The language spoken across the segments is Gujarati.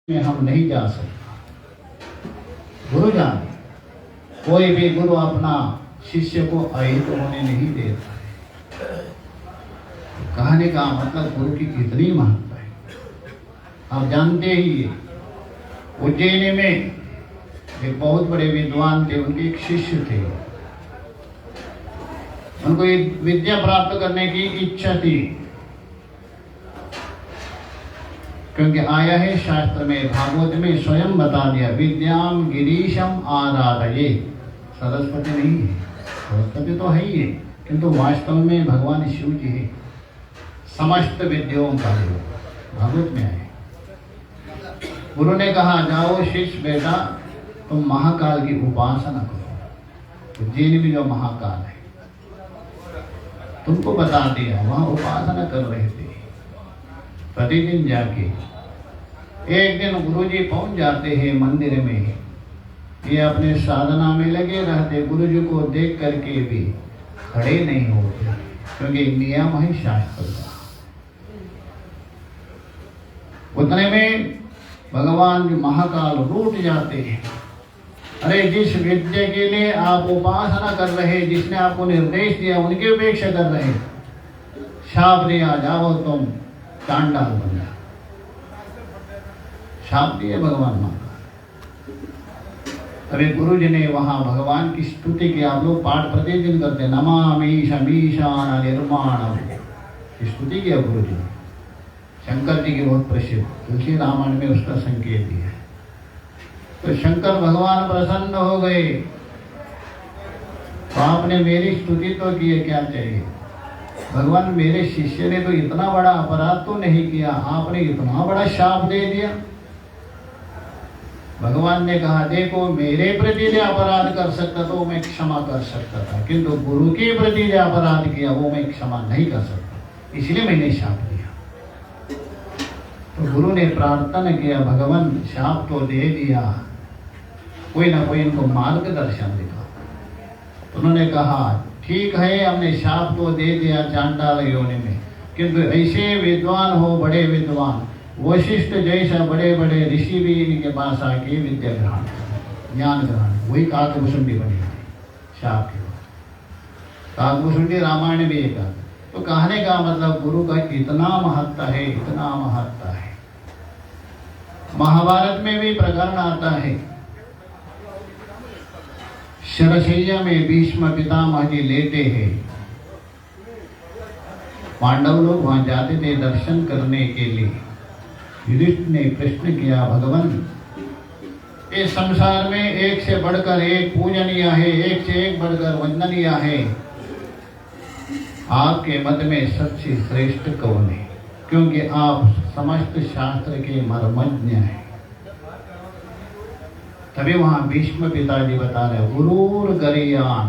में हम नहीं जा सकते। गुरु जाने, कोई भी गुरु अपना शिष्य को अहित होने नहीं देता है। कहने का मतलब गुरु की कितनी महत्ता है आप जानते ही है। उज्जैन में एक बहुत बड़े विद्वान थे, उनके एक शिष्य थे। उनको एक विद्या प्राप्त करने की इच्छा थी, क्योंकि आया है शास्त्र में, भागवत में स्वयं बता दिया, विद्याम गिरीशम आराधये। सरस्वती नहीं है, सरस्वती तो है ही है, किंतु वास्तव में भगवान शिव जी है। समस्त विद्याओं का योग भागवत में आए। गुरु ने कहा, जाओ शिष्य बेटा, तुम महाकाल की उपासना करो। उज्जैन में जो महाकाल है तुमको बता दिया, वहां उपासना कर रहे थे। प्रतिदिन जाके एक दिन गुरुजी पहुंच जाते हैं मंदिर में। ये अपने साधना में लगे रहते, गुरुजी को देख करके भी खड़े नहीं होते, क्योंकि नियम है शास्त्र का। उतने में भगवान जो महाकाल रूठ जाते हैं। अरे जिस विद्या के लिए आप उपासना कर रहे, जिसने आपको निर्देश दिया, उनकी उपेक्षा कर रहे, शाप दिया, जाओ तुम चांडाल बन जाओ। शाप दिए भगवान महाकाल। अभी गुरु जी ने वहां भगवान की स्तुति की, आप लोग पाठ प्रतिदिन करते, नमामि शमीशान निर्माण स्तुति किया गुरु जी ने। शंकर जी की बहुत प्रसिद्ध, तुलसी रामायण में उसका संकेत दिया है। तो शंकर भगवान प्रसन्न हो गए, तो आपने मेरी स्तुति तो की है, क्या चाहिए? भगवान मेरे शिष्य ने तो इतना बड़ा अपराध तो नहीं किया, आपने इतना बड़ा शाप दे दिया। भगवान ने कहा, देखो मेरे प्रति जो अपराध कर सकता तो मैं क्षमा कर सकता था, किंतु गुरु के प्रति जो अपराध किया वो मैं क्षमा नहीं कर सकता, इसलिए मैंने शाप दिया। तो गुरु ने प्रार्थना किया, भगवान शाप तो दे दिया, कोई ना कोई इनको मार्गदर्शन दिखा। उन्होंने कहा, ठीक है, हमने शाप तो दे दिया चांडाल योनि में, किंतु ऐसे विद्वान हो, बड़े विद्वान, वशिष्ठ जैसा बड़े बड़े ऋषि भी इनके पास आके विद्या ग्रहण, ज्ञान ग्रहण, वही काकभूषुंडी बनी शाप के बाद। काकभूषुंडी रामायण भी एक। तो कहने का मतलब गुरु का इतना महत्व है, इतना महत्व है। महाभारत में भी प्रकरण आता है, शरशैया में भीष्म पितामह जी लेटे हैं। पांडव लोग वहां जाते थे दर्शन करने के लिए। युधिष्ठिर ने प्रश्न किया, भगवान इस संसार में एक से बढ़कर एक पूजनीय है, एक से एक बढ़कर वंदनीय है, आपके मत में सबसे श्रेष्ठ कौन है? क्योंकि आप समस्त शास्त्र के मर्मज्ञ हैं। तभी वहां भीष्म पिताजी बता रहे, गुरुर गरीयान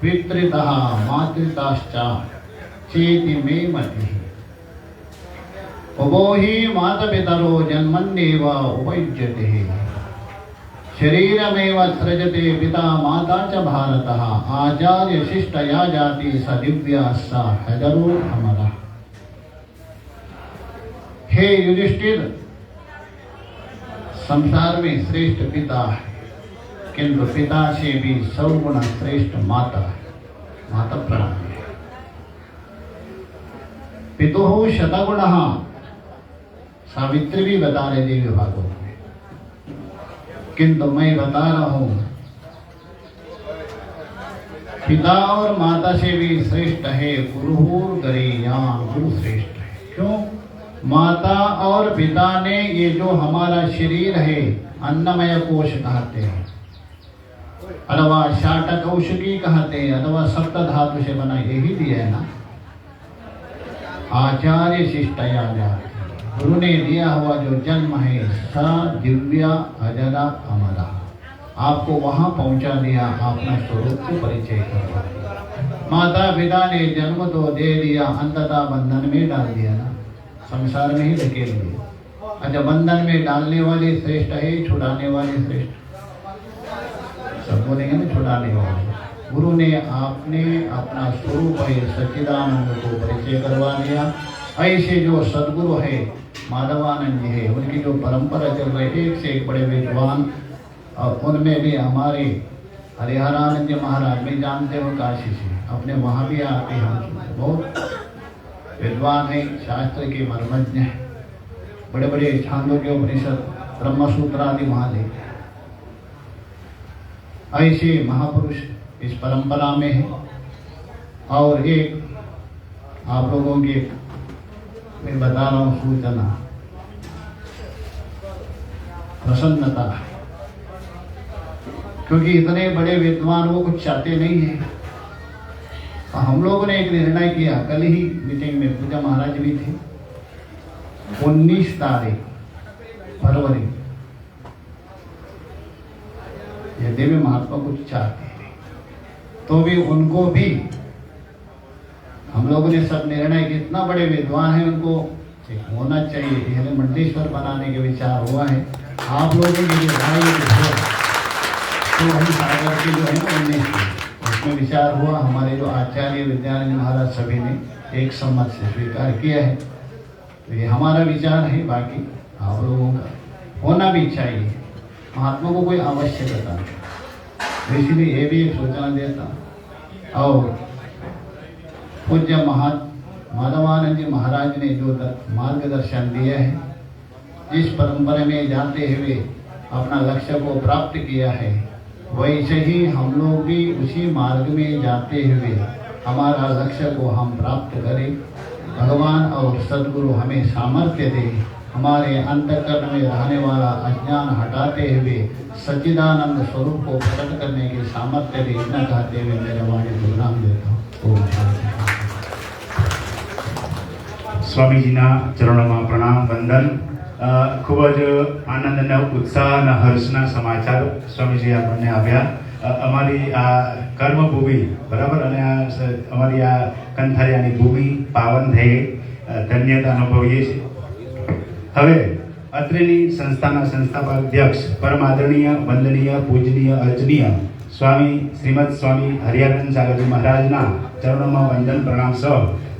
पितृतः मातृताश्चा चेति मे मति उभो ही माता पितरो जन्मन्नेव उपयुज्यते शरीरमेव सृजते पिता माता च भारतः आचार्य शिष्टया जाति स दिव्या स हजरो अमरः। हे युधिष्ठिर, संसार में श्रेष्ठ पिता है, किंतु पिता से भी 100 गुना श्रेष्ठ माता है। माता प्रणाम है। पितुः शतगुणः, सावित्री भी बता रहे देवी भागवत में, किंतु मैं बता रहा हूं पिता और माता से भी श्रेष्ठ है गुरुर गरीयान, गुरु श्रेष्ठ है। क्यों? माता और पिता ने ये जो हमारा शरीर है, अन्नमय कोश कहते हैं, अथवा शाटक औषधि कहते हैं, अथवा सप्त धातु से बना, यही दिया है ना। आचार्य शिष्टया जाति, गुरु ने दिया हुआ जो जन्म है, सा दिव्या अजरा अमरा, आपको वहां पहुंचा दिया, अपना स्वरूप को परिचय करवा दिया। माता पिता ने जन्म तो दे दिया, अंततः बंधन में डाल दिया ना, संसार में ही धकेल दिया। अच्छा, बंधन में डालने वाले श्रेष्ठ है, छुड़ाने वाले श्रेष्ठ? सब बोलेंगे ना छुड़ाने वाले। गुरु ने आपने अपना स्वरूप है सच्चिदानंद को परिचय करवा दिया, ऐसे जो सदगुरु है माधवानंद जी है, उनकी जो परंपरा चल रही है, एक से एक बड़े विद्वान, और उनमें भी हमारे हरिहरानंद जी महाराज भी जानते हो काशी से, अपने वहाँ भी आते हैं, हम बहुत विद्वान है, शास्त्र के मर्मज्ञ हैं, बड़े बड़े छांदोग्य उपनिषद ब्रह्मसूत्र आदि वहाँ लेते हैं। ऐसे महापुरुष इस परंपरा में है। और एक आप लोगों की मैं बता रहा हूँ सूचना, प्रसन्नता, क्योंकि इतने बड़े विद्वान वो कुछ चाहते नहीं है। और हम लोगों ने एक निर्णय किया, कल ही मीटिंग में पूजा महाराज भी थे, 19 तारीख फरवरी, यदि भी महात्मा कुछ चाहते हैं तो भी उनको भी हम लोगों ने सब निर्णय किया, इतना बड़े विद्वान है, उनको होना चाहिए। यह मंडलेश्वर बनाने के विचार हुआ है, आप लोगों की जो राय तो हम सागर के जो है ना 19 उसमें विचार हुआ, हमारे जो आचार्य विद्यानंद महाराज सभी ने एक सम्मत से स्वीकार किया है। तो ये हमारा विचार है, बाकी आप लोगों का होना भी चाहिए, महात्मा को कोई आवश्यकता नहीं, इसलिए ये भी एक सूचना देता। और पूज्य माधवानंद जी महाराज ने जो मार्गदर्शन दिया है, जिस परंपरा में जाते हुए अपना लक्ष्य को प्राप्त किया है, वैसे ही हम लोग भी उसी मार्ग में जाते हुए हमारा लक्ष्य को हम प्राप्त करें। भगवान और सद्गुरु हमें सामर्थ्य दे, हमारे अंतःकरण में रहने वाला अज्ञान हटाते हुए सच्चिदानंद स्वरूप को प्रकट करने की सामर्थ्य दे। इतना कहते हुए मेरे वाणी को विराम देता हूँ। ओम शांति। સ્વામીજીના ચરણોમાં પ્રણામ વંદન। ખૂબ જ આનંદ અને ઉત્સાહ અને હર્ષના સમાચાર સ્વામીજી આપણને આવ્યા। અમારી આ કર્મભૂમિ બરાબર, અને આ અમારી આ કંથારિયાની ભૂમિ પાવન થઈ, ધન્યતા અનુભવીએ છીએ। હવે અત્રેની સંસ્થાના સંસ્થાપક પરમ આદરણીય વંદનીય પૂજનીય અર્ચનીય સ્વામી શ્રીમદ સ્વામી હરિહરાનંદ સાગરજી મહારાજના ચરણોમાં વંદન પ્રણામ સહ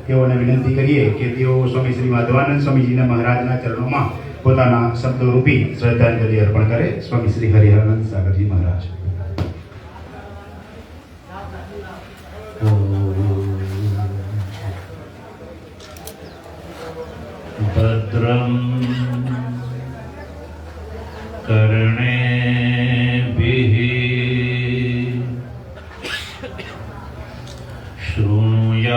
તેઓને વિનંતી કરીએ કે તેઓ સ્વામી શ્રી માધવાનંદ સ્વામીજીના મહારાજના ચરણોમાં પોતાના શબ્દરૂપી શ્રદ્ધાંજલિ અર્પણ કરે। સ્વામી શ્રી હરિહરાનંદ સાગરજી મહારાજ। ભદ્રમ કર્ણેભિઃ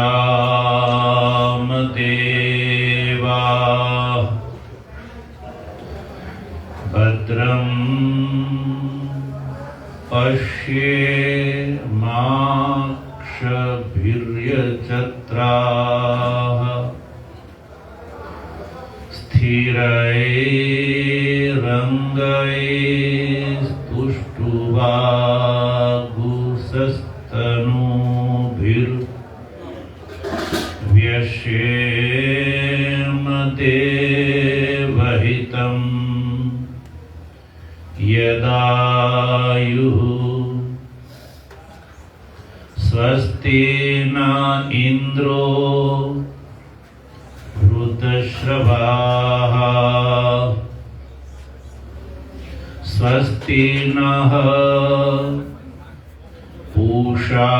શૃણુયામ દેવાઃ ભદ્રમ પશ્યેમાક્ષભિર્યજત્રાઃ स्थिरैरङ्गैस्तुष्टुवागुंसस्तनूभिर्व्यशेम देवहितं यदायुः स्वस्ति न इन्द्रो वृद्धश्रवाः स्वस्ति नः पूषा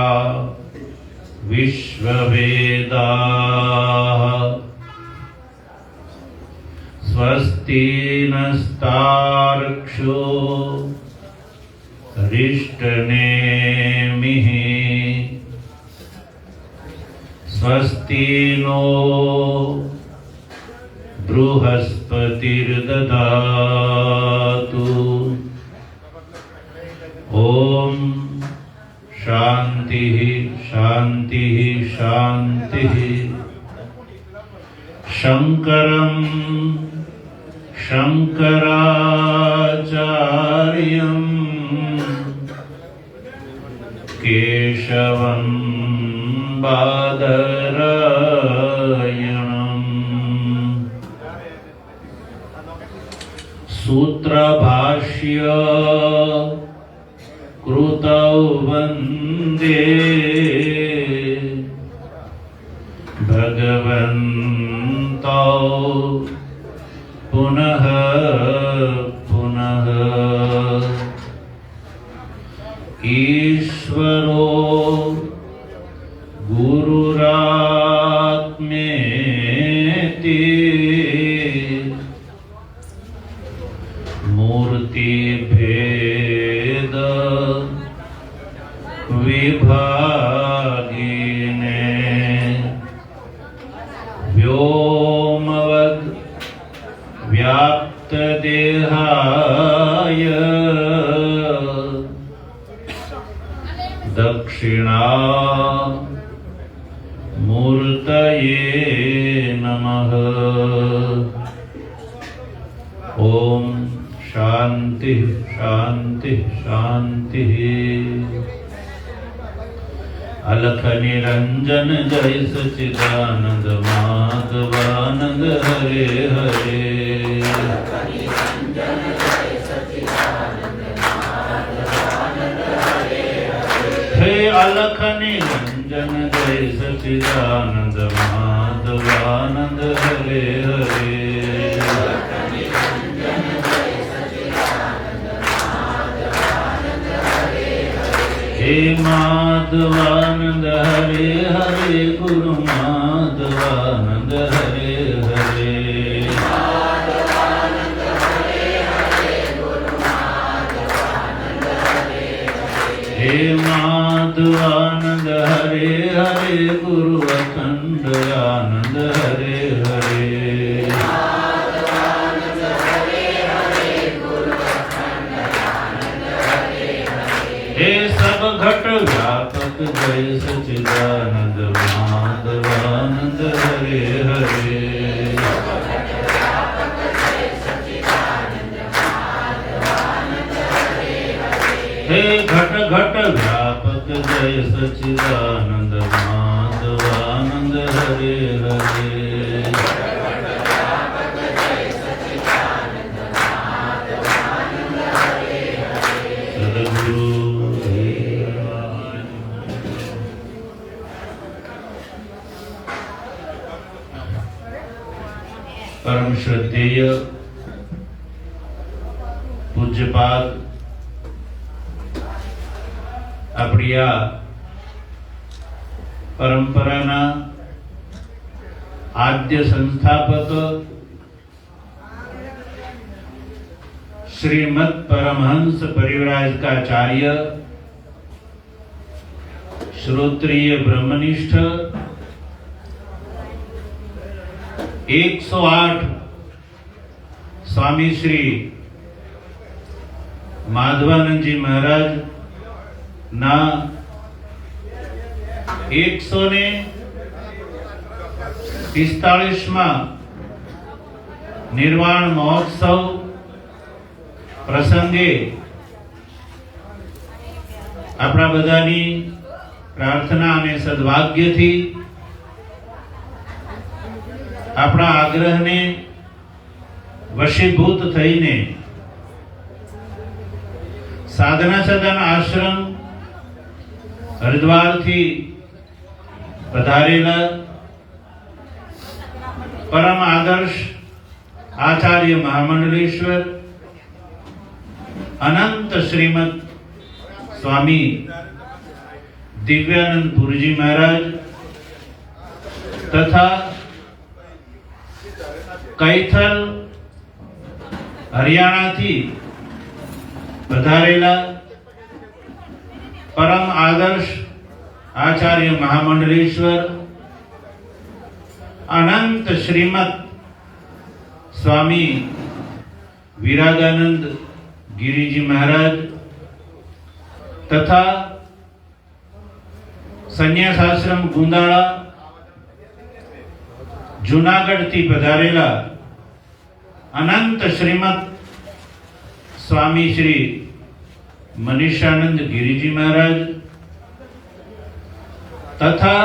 विश्ववेदाः स्वस्ति नस्तार्क्ष्यो रिष्टनेमिः स्वस्ति नो बृहस्पतिर्ददातु। ओम शांति शांति शांति। शंकरं शंकराचार्यं केशवं बादरायणम् सूत्रभाष्य कृतौ वन्दे भगवन्तौ पुनः पुनः ईश्वरो गुरुरात्मेति मूर्तिभेद विभागिने व्योमवद् व्याप्तदेहाय दक्षिणा मूर्तये नमः। ओम शांति शांति शांति। अलख निरंजन जय सच्चिदानंद माधवानंद हरे हरे। हे अलख निरंजन जय सच्चिदानंद माधवानंद हरे हरे। हे माधवानंद हरे हरे गुरु माधवानंद हरे हरे। हे माधवानंद हरे हरे गुरु अखंड आनंद हरे हरे। हे सब घट व्यापक जय सच्चिदानंद माधवानंद हरे हरे। हे घट घट व्यापक जय सच्चिदानंद माधवानंद हरे हरे। सद्गुरु परम श्रद्धेय पूज्यपाद આપણી આ પરંપરાના આદ્ય સંસ્થાપક श्रीमद परमहंस परिव्राजकाचार्य श्रोत्रिय ब्रह्मनिष्ठ 108 स्वामी श्री माधवानंद जी महाराज ना 145 निर्वाण महोत्सव प्रसंगे अपना बधानी प्रार्थना અને સદભાગ્યથી આપણા આગ્રહને વશીભૂત થઈને સાધના સદન આશ્રમ હરિદ્વારથી પધારેલા પરમ આદર્શ આચાર્ય મહામંડલેશ્વર अनंत श्रीमद स्वामी दिव्यानंद पुरजी महाराज तथा कैथल हरियाणा थी पधारेला परम आदर्श आचार्य महामंडलेश्वर अनंत श्रीमद स्वामी विरागानंद गिरिजी महाराज तथा संन्यासाश्रम गुंदाळा जूनागढ़ थी पधारेला अनंत श्रीमद स्वामी श्री मनीषानंद गिरिजी महाराज तथा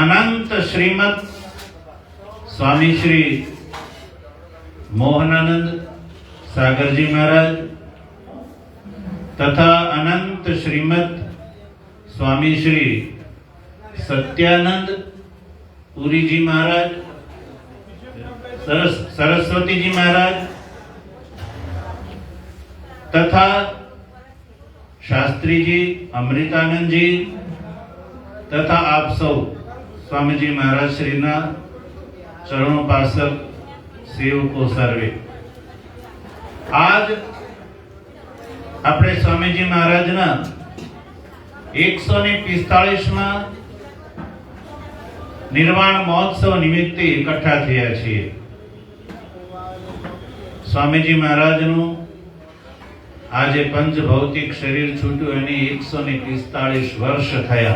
अनंत श्रीमद स्वामी श्री मोहनानंद सागर जी महाराज तथा अनंत श्रीमद स्वामी श्री सत्यानंद पुरी जी महाराज सरस्वती जी महाराज तथा शास्त्री जी, अमृतानंद जी तथा आप सौ स्वामी जी महाराज श्री ना चरणों पासक सेवको सर्वे आज अपने स्वामी जी महाराज ना 145 निर्वाण महोत्सव निमित्ते इकट्ठा थया छे। स्वामीजी महाराज नु आज पंच भौतिक शरीर छूट्યું एनी 145 वर्ष थया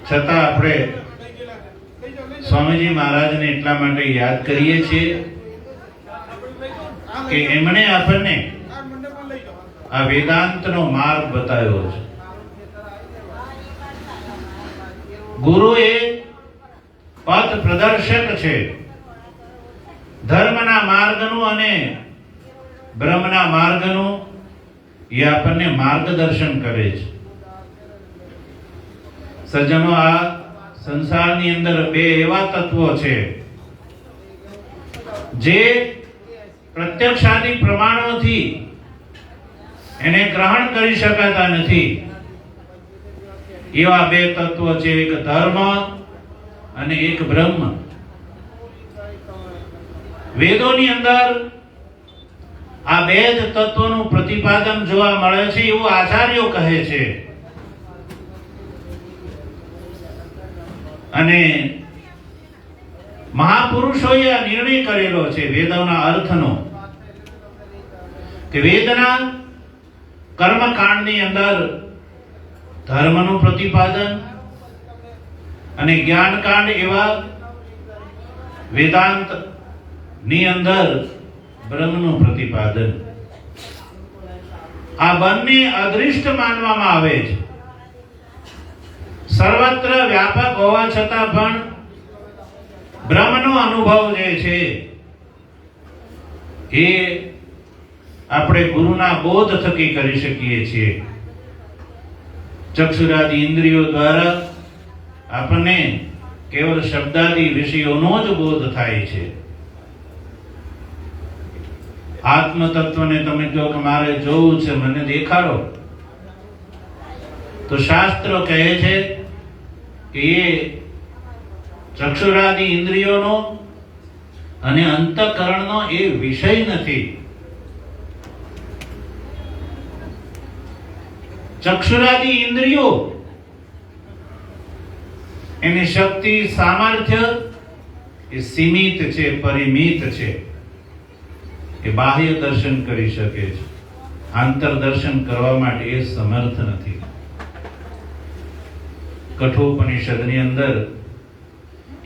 छता આપણે स्वामीजी महाराज ने એટલા માટે યાદ કરીએ છીએ કે એમણે આપણને આ વેદાંતનો માર્ગ બતાવ્યો છે। गुरु ए पथ प्रदर्शक छे। धर्मना मार्गनु अने ब्रह्मना मार्गनु ये आपने मार्गदर्शन करे छे। सज्जनो आ संसारनी अंदर बे एवा तत्वो छे जे प्रत्यक्षादि प्रमाणोथी एने ग्रहण करी शकाता नथी। एवा बे तत्व छे, एक धर्म अने एक ब्रह्म। वेदोनी अंदर आ बे ज तत्वोनुं प्रतिपादन जोवा मळे छे एवुं आचार्यो कहे छे। अने महापुरुषोए आ निर्णय करेलो छे वेदोना अर्थनो के वेदना कर्मकांडनी अंदर धर्मनु प्रतिपादन अने ज्ञान कांड एवा वेदांत नी अंदर ब्रह्मनु प्रतिपादन आ बन्ने अदृष्ट मानवामां आवे छे। सर्वत्र व्यापक होवा छतां पण ब्रह्मनो अनुभव जे छे ए आपणे गुरुना बोध थकी करी शकीए छीए। चक्षुरादि इंद्रियों द्वारा आपने केवल शब्दादि विषयोनो ज बोध थाय छे। आत्म तत्व ने तमे कहो के मारे जोवुं छे, मने देखाडो, तो शास्त्र कहे छे कि ये चक्षुरादि इंद्रियोनो अने अंतःकरणनो ए विषय नथी। चक्षुरादि इंद्रियों एनी शक्ति सामर्थ्य ए सीमित छे, परिमित छे। ए बाह्य दर्शन करी शके छे, आंतर दर्शन करवा माटे ए समर्थ नथी। कठोपनिषदनी अंदर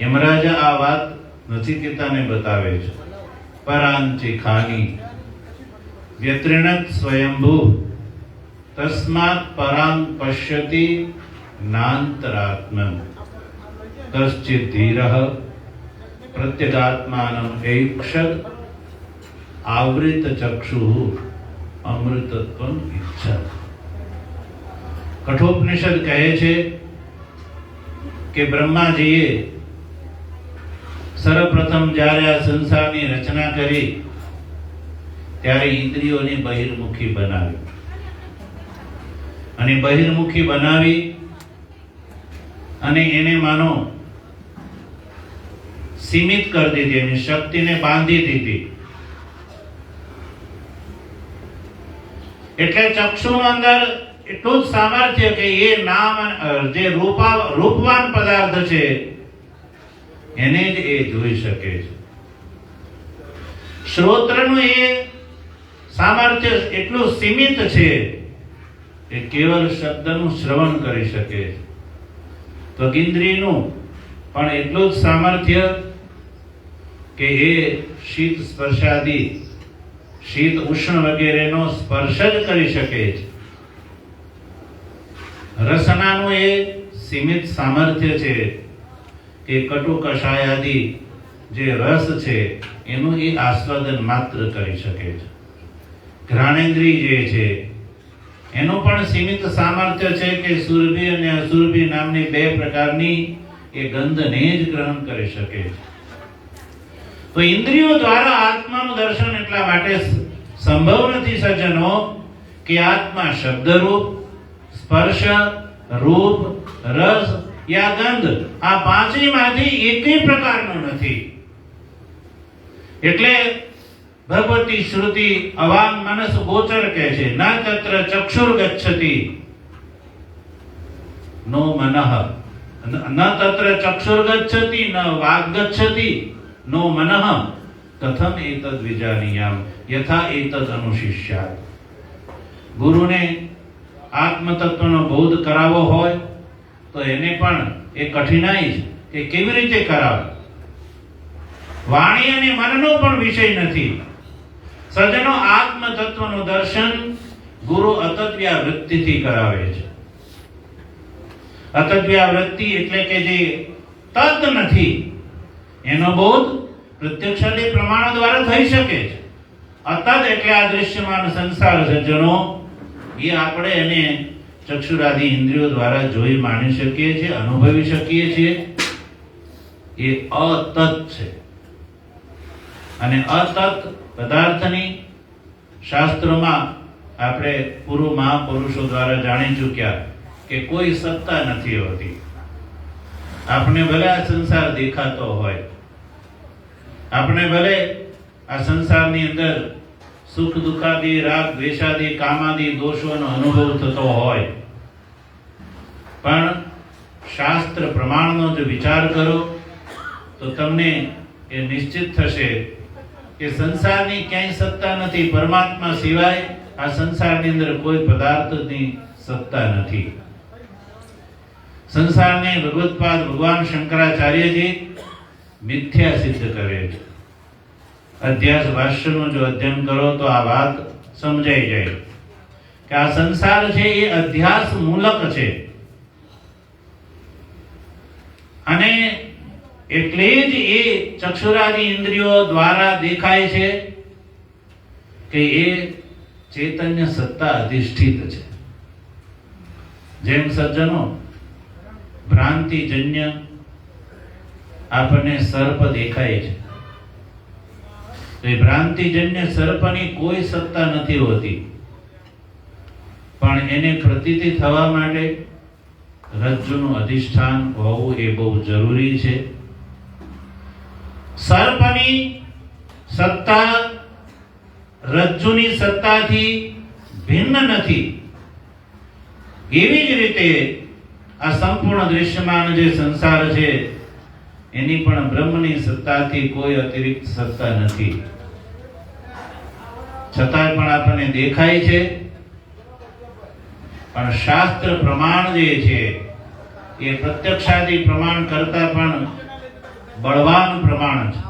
यमराजा आ वात नचिकेताने बतावे छे। परांचि खानी व्यत्रिणत स्वयंभू तस्मात् परां पश्यति नान्तरात्मन् कश्चित् धीरः प्रत्यगात्मानम् ऐक्षत् आवृत चक्षुः अमृतत्वम् इच्छत्। कठोपनिषद कहे छे कि ब्रह्माजीए सर्वप्रथम ज्यारे आ संसाરની રચના કરી ત્યારે ઇન્દ્રિયોને બહિર્મુખી બનાવી અને બહિર્મુખી બનાવી અને એને માનો सीमित कर દીધી, એની શક્તિને બાંધી દીધી। એટલે ચક્ષુનો અંદર એટલું જ સામર્થ્ય કે એ નામ જે રૂપવાન પદાર્થ છે એને જ એ જોઈ શકે છે। શ્રોત્રનું એ સામર્થ્ય એટલું સીમિત છે કે કેવલ શબ્દનું શ્રવણ કરી શકે છે। ત્વગિન્દ્રિયનું પણ એટલું જ સામર્થ્ય કે એ શીત સ્પર્શાદિ शीत उष्ण वगैरेनो स्पर्श ज करी शके छे। रसनानुं ए सीमित सामर्थ्य छे के कटु कषाय आदि जे रस छे एनुं ए आस्वादन मात्र करी शके छे। घ्राणेन्द्रिय जे छे एनुं पण सीमित सामर्थ्य छे के सुरभि अने असुरभि नामनी बे प्रकारनी ए गंधने ज ग्रहण करी शके छे। તો ઇન્દ્રિયો દ્વારા આત્માનું દર્શન એટલા માટે સંભવ નથી સજ્જનો કે આત્મા શબ્દરૂપ, સ્પર્શ, રૂપ, રસ યા ગંધ આ પાંચેયમાંથી એકેય પ્રકારનો નથી. એટલે ભગવતી શ્રુતિ અવાંગ મનસ ગોચર કહે છે, ન તત્ર ચક્ષુર ગચ્છતિ નો મનઃ, ન તત્ર ચક્ષુર ગચ્છતિ ન વાગ ગચ્છતિ નો મનઃ કથમ એતદ વિજાનીયામ યથા એતદ અનુશિષ્યાત. ગુરુને આત્મતત્વનો બોધ કરાવવો હોય તો એને પણ એ કઠિનાઈ છે કે કેવી રીતે કરાવે. વાણી અને મનનો પણ વિષય નથી. સજ્જનો, આત્મ તત્વનું દર્શન ગુરુ અતદ્વ્યા વૃત્તિથી કરાવે છે. અતદ્વ્યા વૃત્તિ એટલે કે જે તદ નથી એનો બોધ પ્રત્યક્ષાદી પ્રમાણ દ્વારા થઈ શકે છે. અતદ એટલે આ દૃશ્યમાન સંસાર સજ્જનો, એ આપણે એને ચક્ષુરાદી ઇન્દ્રિયો દ્વારા જોઈ માણી શકીએ છીએ, અનુભવી શકીએ છીએ. એ અતત છે. અને અતત પદાર્થની શાસ્ત્રોમાં આપણે પૂર્વ મહાપુરુષો દ્વારા જાણી ચૂક્યા કે કોઈ સત્તા નથી હોતી. આપણે ભલે આ સંસાર દેખાતો હોય, આપણે ભલે આ સંસારની અંદર સુખ દુઃખાદી, રાગ દ્વેષાદી, કામાદી દોષોનો અનુભવ થતો હોય, પણ શાસ્ત્ર પ્રમાણનો જો વિચાર કરો તો તમને એ નિશ્ચિત થશે કે સંસારની ક્યાંય સત્તા નથી. પરમાત્મા સિવાય આ સંસારની અંદર કોઈ પદાર્થની સત્તા નથી. સંસારને ભગવત્પાદ ભગવાન શંકરાચાર્યજી મિથ્યા સિદ્ધ કરે છે. અધ્યાસ ભાષ્યનું જો અધ્યયન કરો તો આ વાત સમજાઈ જાય કે આ સંસાર છે એ અધ્યાસ મૂલક છે. અને એટલે જ એ ચક્ષુરાદી ઇન્દ્રિયો દ્વારા દેખાય છે કે એ ચૈતન્ય સત્તા અધિષ્ઠિત છે. જેમ સજ્જનો ભ્રાંતિજન્ય આપણને સર્પ દેખાય છે, તો એ ભ્રાંતિજન્ય સર્પની કોઈ સત્તા નથી હોતી, પણ એને પ્રતીતિ થવા માટે રજ્જુનું અધિષ્ઠાન હોવું એ બહુ જરૂરી છે. સર્પની સત્તા રજ્જુની સત્તાથી ભિન્ન નથી. એવી જ રીતે આ સંપૂર્ણ દૃશ્યમાન જે સંસાર છે એની પણ બ્રહ્મની સત્તાથી કોઈ અતિરિક્ત સત્તા નથી. છતાં પણ આપણને દેખાય છે, પણ શાસ્ત્ર પ્રમાણ જે છે એ પ્રત્યક્ષાદી પ્રમાણ કરતા પણ બળવાન પ્રમાણ છે.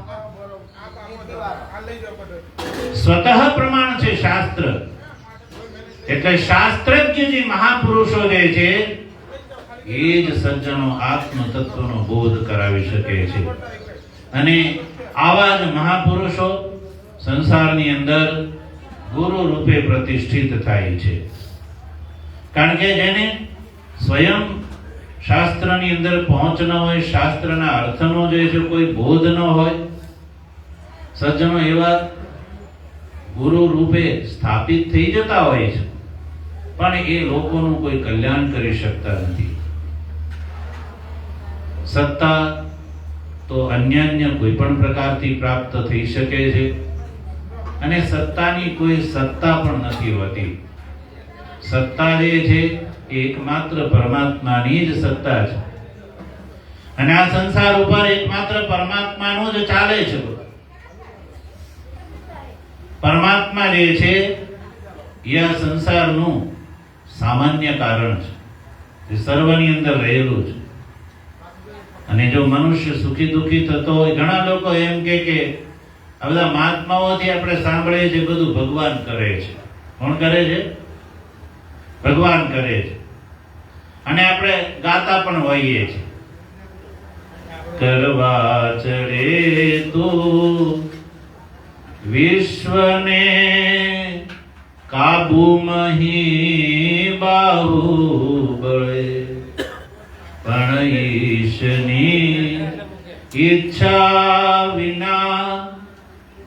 સ્વતઃ પ્રમાણ છે શાસ્ત્ર. એટલે શાસ્ત્રજ્ઞ જે મહાપુરુષો જે છે એ જ સજ્જનો આત્મ તત્વનો બોધ કરાવી શકે છે. અને આવા જ મહાપુરુષો સંસારની અંદર ગુરુ રૂપે પ્રતિષ્ઠિત થાય છે. કારણ કે જેને સ્વયં શાસ્ત્રની અંદર પહોંચ ન હોય, શાસ્ત્રના અર્થનો જે છે કોઈ બોધ ન હોય, સજ્જનો એવા ગુરુ રૂપે સ્થાપિત થઈ જતા હોય છે, પણ એ લોકોનું કોઈ કલ્યાણ કરી શકતા નથી. સત્તા તો અન્ય કોઈ પણ પ્રકારથી પ્રાપ્ત થઈ શકે છે, અને સત્તાની કોઈ સત્તા પણ નથી હોતી. સત્તા જે છે એ એકમાત્ર પરમાત્માની જ સત્તા છે. અને આ સંસાર ઉપર એકમાત્ર પરમાત્માનું જ ચાલે છે. પરમાત્મા જે છે એ આ સંસારનું સામાન્ય કારણ છે, એ સર્વની અંદર રહેલું છે. અને જો મનુષ્ય સુખી દુઃખી થતો હોય, ઘણા લોકો એમ કે આ બધા મહાત્માઓથી આપણે સાંભળીએ છીએ બધું ભગવાન કરે છે. કોણ કરે છે? ભગવાન કરે છે. અને આપણે ગાતા પણ હોઈએ છીએ, કરવા ચડે તો વિશ્વને કાબુ મહી બાહુબળે, પણ ઈશની ઈચ્છા વિના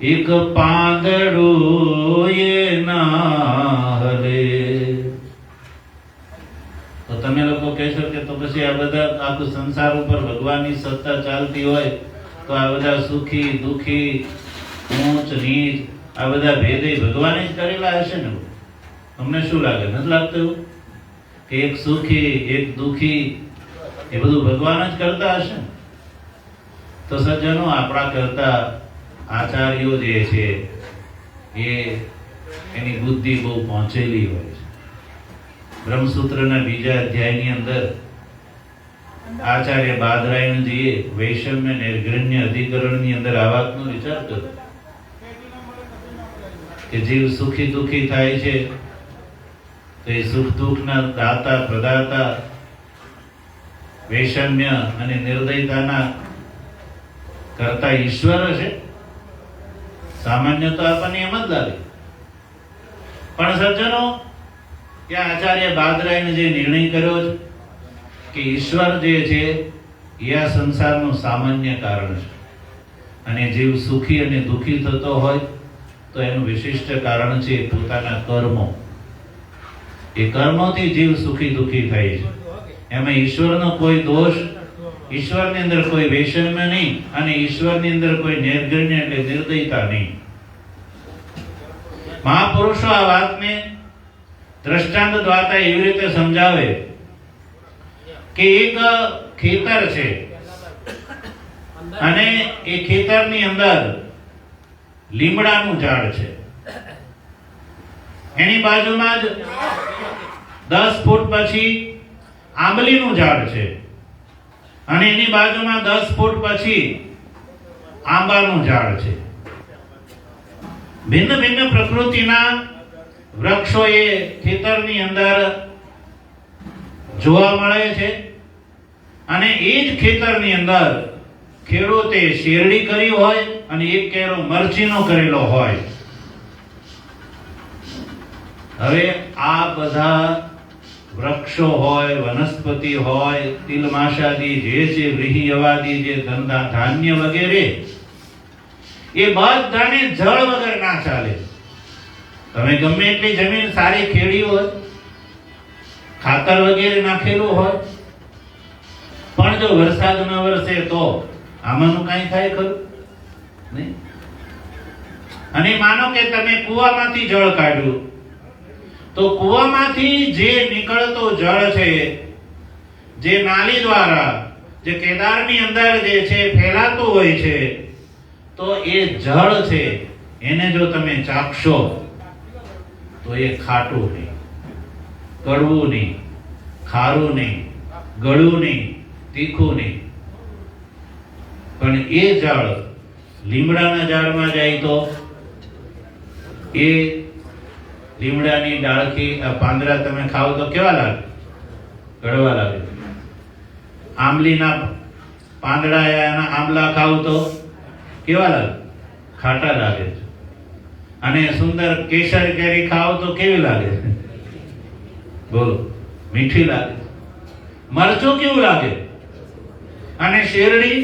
એક પાંદડું એ ના હલે. તો તમે લોકો કહેશો કે તો પછી આ બધા આખું સંસાર ઉપર ભગવાનની સત્તા ચાલતી હોય તો આ બધા સુખી દુખી ઊંચ નીચ આ બધા ભેદે ભગવાને જ કરેલા હશે ને? તમને શું લાગે? નથી લાગતું એવું કે એક સુખી એક દુખી એ બધું ભગવાન જ કરતા હશે? તો સજ્જનો, આપણા કરતા આચાર્યો જે છે એ એની બુદ્ધિ બહુ પહોંચેલી હોય છે. બ્રહ્મસૂત્રના બીજા અધ્યાયની અંદર આચાર્ય બાદરાયણજીએ વૈષમ્ય નિર્ગ્રણ્ય અધિકરણની અંદર આ વાતનો વિચાર કર્યો કે જીવ સુખી દુખી થાય છે તો એ સુખ દુઃખના દાતા પ્રદાતા વૈષમ્ય અને નિર્દયતાના કરતા ઈશ્વર છે. સામાન્ય તો આપણને એમ જ લાગે, પણ સજ્જનો, ત્યાં આચાર્ય બાદરાયણે જે નિર્ણય કર્યો છે કે ઈશ્વર જે છે એ આ સંસારનું સામાન્ય કારણ છે, અને જીવ સુખી અને દુઃખી થતો હોય તો એનું વિશિષ્ટ કારણ છે પોતાના કર્મો. એ કર્મોથી જીવ સુખી દુઃખી થાય છે. એમાં ઈશ્વરનો કોઈ દોષ, ઈશ્વરની અંદર કોઈ વૈષમ્ય નહીં, અને ઈશ્વરની અંદર કોઈ નિર્ગ્રણ્ય એટલે નિર્દયતા નહીં. મહાપુરુષો આ વાતને દ્રષ્ટાંત દ્વારા એવી રીતે સમજાવે કે એક ખેતર છે અને એ ખેતરની અંદર લીમડાનું ઝાડ છે. એની બાજુમાં જ 10 ફૂટ પછી આંબલીનું ઝાડ છે, અને એની બાજુમાં 10 ફૂટ પછી આંબાનું ઝાડ છે. ભિન્ન ભિન્ન પ્રકૃતિના વૃક્ષો એ ખેતરની અંદર જોવા મળે છે, અને એ જ ખેતરની અંદર ખેડૂતે શેરડી કરી હોય અને એક કેરો મરચીનો કરેલો હોય. હવે આ બધા વૃક્ષો હોય, વનસ્પતિ હોય, તિલમાશાદી જે છે, વ્રીહિયવાદી જે ધાન્ય વગેરે, એ બધાને જળ વગર ના ચાલે. તમે ગમે એટલી જમીન સારી ખેડી હોય, ખાતર વગેરે નાખેલું હોય, પણ જો વરસાદ ન વરસે તો આમાંનું કઈ થાય ખરું નહીં? અને માનો કે તમે કૂવામાંથી જળ કાઢ્યું, તો કૂવામાંથી જે નીકળતો જળ છે, જે નાલી દ્વારા જે કેદારની અંદર જે છે ફેલાતું હોય છે, તો એ જળ છે એને જો તમે ચાખશો તો એ ખાટું નહીં, કડવું નહીં, ખારું નહીં, ગળું નહીં, તીખું નહીં. પણ એ જળ લીમડાના ઝાડમાં જાય તો એ લીમડાની ડાળખી પાંદડા તમે ખાઓ તો કેવા લાગે? કડવા લાગે. આંબલીના પાંદડા એના આંબલા ખાવ તો કેવા લાગે? ખાટા લાગે. અને સુંદર કેસર કેરી ખાવ તો કેવી લાગે? બોલો, મીઠી લાગે. મરચું કેવું લાગે? અને શેરડી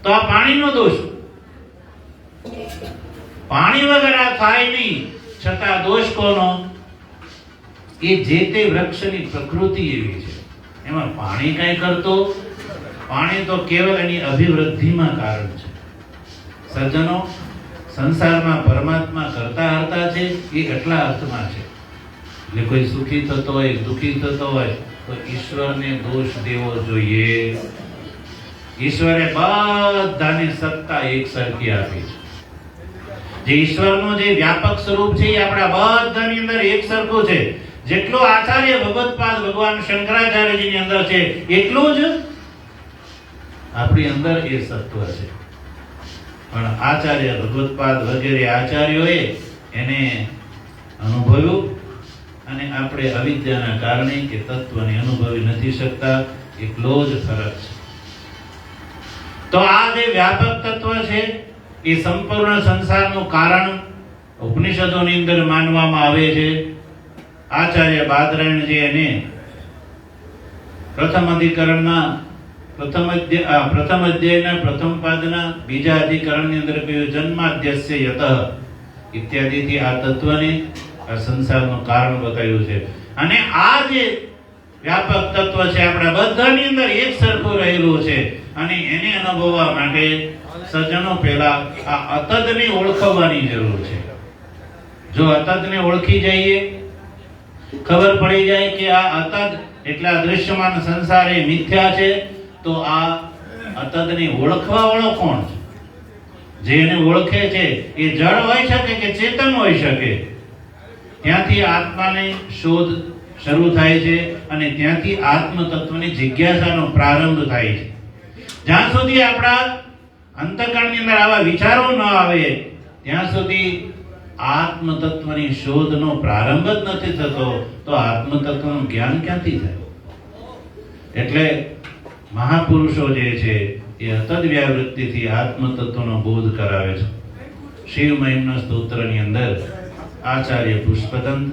તો આ પાણીનો દોષ. પાણી વગર આ થાય નહીં, છતાં દોષ કોનો? એ જે તે વૃક્ષની પ્રકૃતિ એવી છે, એમાં પાણી કઈ કરતો? પાણી તો કેવળ એની અભિવૃદ્ધિમાં કારણ છે. સજ્જનો, સંસારમાં પરમાત્મા કરતા હરતા છે એ એટલા અર્થમાં છે. એટલે કોઈ સુખી થતો હોય, દુઃખી થતો હોય તો ઈશ્વરને દોષ દેવો જોઈએ. ઈશ્વરે બધાની સત્તા એક સરખી આપી છે. જે ઈશ્વરનું જે વ્યાપક સ્વરૂપ છે એ આપણા બધાની અંદર એક સરખું છે. જેટલો આચાર્ય ભગવત્પાદ ભગવાન શંકરાચાર્યજીની અંદર છે એટલું જ આપણી અંદર એ સત્વ છે. પણ આચાર્ય ભગવત્પાદ વગેરે આચાર્યોએ એને અનુભવ્યું, અને આપણે અવિદ્યાના કારણે એ તત્વને અનુભવી નથી શકતા. એટલો જ ફરક છે. તો આ જે વ્યાપક તત્વ છે એ સંપૂર્ણ સંસારનું કારણ ઉપનિષદોની અંદર માનવામાં આવે છે. આચાર્ય બાદરાયણજી એને પ્રથમ અધિકરણના પ્રથમ અધ્યાયના પ્રથમ પાદના બીજા અધિકરણની અંદર કહ્યું જન્માદ્યસ્ય યતઃ ઇત્યાદિથી આ તત્વને આ સંસારનું કારણ બતાવ્યું છે. અને આ જે વ્યાપક તત્વ છે આપણા બધાની અંદર એક સરખું રહેલું છે અને એને અનુભવવા માટે સજ્જનો પહેલા આ અતદને ઓળખવાની જરૂર છે. જો અતદને ઓળખી જઈએ, ખબર પડી જાય કે આ અતદ એટલે આ દૃશ્યમાન સંસાર એ મિથ્યા છે, તો આ અતદને ઓળખવા વાળો કોણ છે? જે એને ઓળખે છે એ જળ હોઈ શકે કે ચેતન હોઈ શકે. ત્યાંથી આત્માની શોધ શરૂ થાય છે અને ત્યાંથી આત્મ તત્વની જિજ્ઞાસાનો પ્રારંભ થાય છે. જ્યાં સુધી આપણા અંતઃકરણની અંદર આવા વિચારો ન આવે ત્યાં સુધી આત્મ તત્વની શોધનો પ્રારંભ જ નથી થતો, તો આત્મ તત્વનું જ્ઞાન ક્યાંથી થાય? એટલે મહાપુરુષો જે છે એ અતદ વ્યાવૃત્તિથી આત્મ તત્વનો બોધ કરાવે છે. શિવ મહિમ્ન સ્તોત્રની અંદર આચાર્ય પુષ્પદંત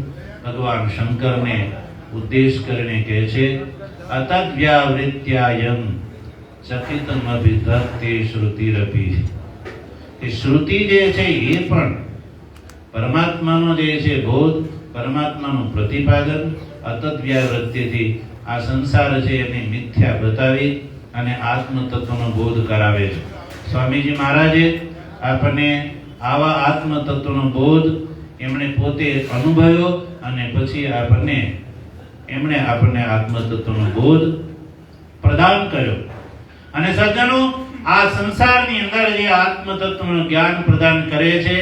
ભગવાન શંકરને ઉદ્દેશ કરીને કહે છે અતદ વ્યાવૃત્યાયમ ચકિતમ અભિધત્તે શ્રુતિરપી. એ શ્રુતિ જે છે એ પણ પરમાત્માનો જે છે બોધ, પરમાત્માનું પ્રતિપાદન અતદ વ્યાવૃત્તિથી આ સંસાર છે એને મિથ્યા બતાવી અને આત્મ તત્વનો બોધ કરાવે છે. સ્વામીજી મહારાજે આપણને આવા આત્મ તત્વનો બોધ એમણે પોતે અનુભવ્યો અને પછી એમણે આપણને આત્મ તત્વનો બોધ પ્રદાન કર્યો. અને સજ્જનો આ સંસારની અંદર જે આત્મ તત્વનું જ્ઞાન પ્રદાન કરે છે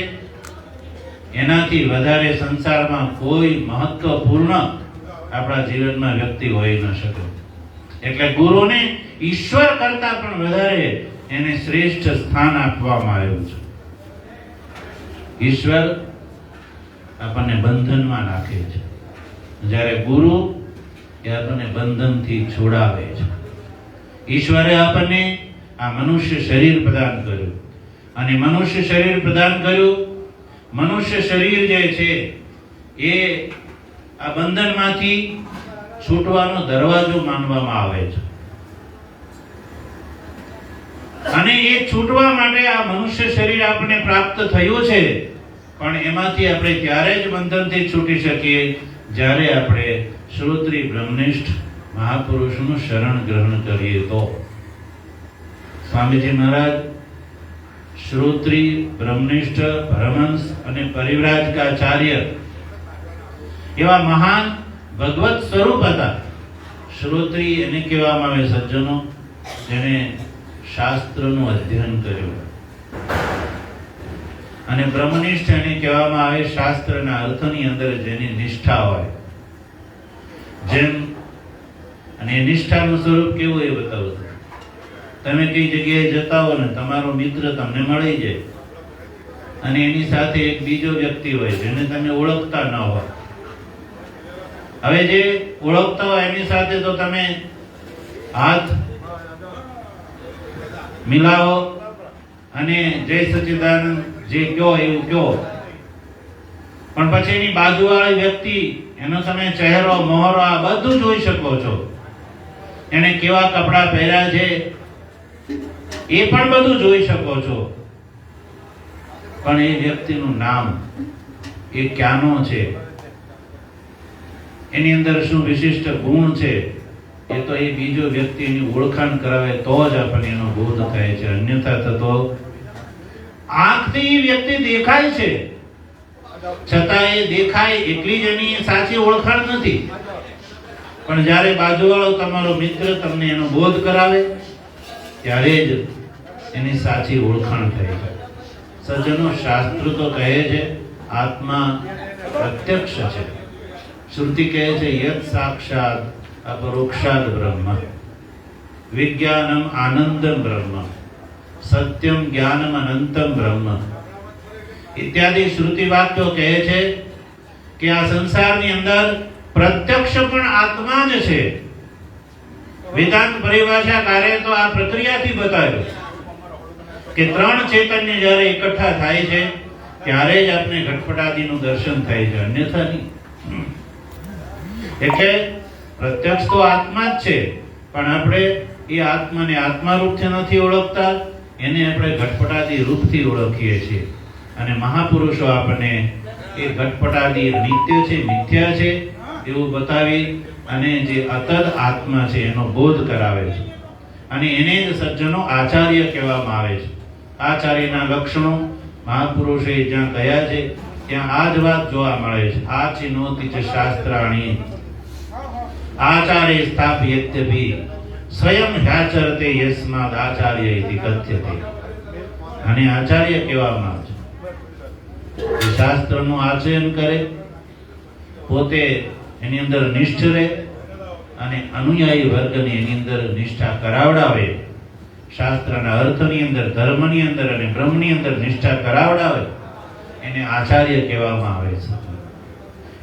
એનાથી વધારે સંસારમાં કોઈ મહત્વપૂર્ણ આપણા જીવનમાં વ્યક્તિ હોઈ ન શકે. એટલે ગુરુને ઈશ્વર કરતા પણ વધારે એને શ્રેષ્ઠ સ્થાન આપવામાં આવ્યું છે. ઈશ્વર આપણને બંધનમાં નાખે છે, જ્યારે ગુરુ એ આપણને બંધનથી છોડાવે છે. ઈશ્વરે આપણને આ મનુષ્ય શરીર પ્રદાન કર્યું અને મનુષ્ય શરીર પ્રદાન કર્યું. મનુષ્ય શરીર જે છે એ આ બંધનમાંથી છૂટવાનો દરવાજો માનવામાં આવે છે. અને એ છૂટવા માટે આ મનુષ્ય શરીર આપણને પ્રાપ્ત થયું છે, પણ એમાંથી આપણે ત્યારે જ બંધનથી છૂટી શકીએ જ્યારે આપણે શ્રોત્રી બ્રહ્મનિષ્ઠ મહાપુરુષનું શરણ ગ્રહણ કરીએ તો. સ્વામીજી મહારાજ શ્રોત્રી બ્રહ્મનિષ્ઠ પરમહંસ અને પરિવ્રાજકાચાર્ય એવા મહાન ભગવત સ્વરૂપ હતા. શ્રોત્રી એને કહેવામાં આવે સજ્જનો જેને શાસ્ત્રનું અધ્યયન કર્યું, અને બ્રહ્મનિષ્ઠ એને કહેવામાં આવે શાસ્ત્રના અર્થની અંદર જેની નિષ્ઠા હોય. જેમ અને એ નિષ્ઠાનું સ્વરૂપ કેવું એ બતાવું. તમે કઈ જગ્યાએ જતા હો ને તમારો મિત્ર તમને મળી જાય અને એની સાથે એક બીજો વ્યક્તિ હોય જેને તમે ઓળખતા ન હો. હવે જે ઓળખતા હોય એની સાથે તો તમે હાથ મિલાવો અને જય સચ્ચિદાનંદ જે કયો એવું કયો, પણ પછી એની બાજુવાળી વ્યક્તિ એનો તમે ચહેરો મોહરો આ બધું જોઈ શકો છો. એને કેવા કપડા પહેર્યા છે એ પણ બધું જોઈ શકો છો, પણ એ વ્યક્તિનું નામ એ ક્યાંનો છે, એની અંદર શું વિશિષ્ટ ગુણ છે એ તો એ બીજો વ્યક્તિની ઓળખાણ કરાવે તો જ આપણને એનો બોધ થાય છે. અન્યથા થતો આંખથી વ્યક્તિ દેખાય છે છતાં એ દેખાય એટલી જ એની સાચી ઓળખાણ નથી. પણ જ્યારે બાજુવાળો તમારો મિત્ર તમને એનો બોધ કરાવે ત્યારે જ એની સાચી ઓળખાણ થાય છે. સજ્જનો શાસ્ત્ર તો કહે છે આત્મા પ્રત્યક્ષ છે. શ્રુતિ કહે છે યત સાક્ષાત અપરોક્ષાદ બ્રહ્મ વિજ્ઞાનમ આનંદમ બ્રહ્મ સત્યમ જ્ઞાનમ અનંતમ બ્રહ્મ ઇત્યાદિ શ્રુતિ વાક્યો કહે છે કે આ સંસારની અંદર પ્રત્યક્ષ પણ આત્મા જ છે. વેદાંત પરિભાષાકારે તો આ પ્રક્રિયાથી બતાવ્યું કે ત્રણ ચૈતન્ય જ્યારે એકઠા થાય છે ત્યારે જ આપણે ઘટપટાદીનું દર્શન થાય છે, અન્યથા નહીં. એટલે પ્રત્યક્ષ તો આત્મા જ છે, પણ આપણે એ આત્માને આત્મા રૂપથી નથી ઓળખતા, એને આપણે ઘટપટાદી રૂપથી ઓળખીએ છીએ. અને મહાપુરુષો આપણને એ ઘટપટાદી નિત્ય છે, મિથ્યા છે એવું બતાવી અને જે અતદ આત્મા છે એનો બોધ કરાવે છે. અને એને જ સજ્જનો આચાર્ય કહેવામાં આવે છે. આચાર્યના લક્ષણો મહાપુરુષે જ્યાં કહ્યા છે ત્યાં આ જ વાત જોવા મળે છે. આચિનોતિ ચ શાસ્ત્રાણી આચાર્ય સ્થાપ્યત્યપિ સ્વયં હ્યાચરતે યસ્માદ આચાર્ય ઇતિ કથ્યતે. અને આચાર્ય કહેવામાં આવે છે શાસ્ત્રનું આચરણ કરે, પોતે એની અંદર નિષ્ઠ રહે અને અનુયાયી વર્ગને એની અંદર નિષ્ઠા કરાવડાવે. શાસ્ત્રના અર્થની અંદર, ધર્મની અંદર અને બ્રહ્મની અંદર નિષ્ઠા કરાવડાવે એને આચાર્ય કહેવામાં આવે છે.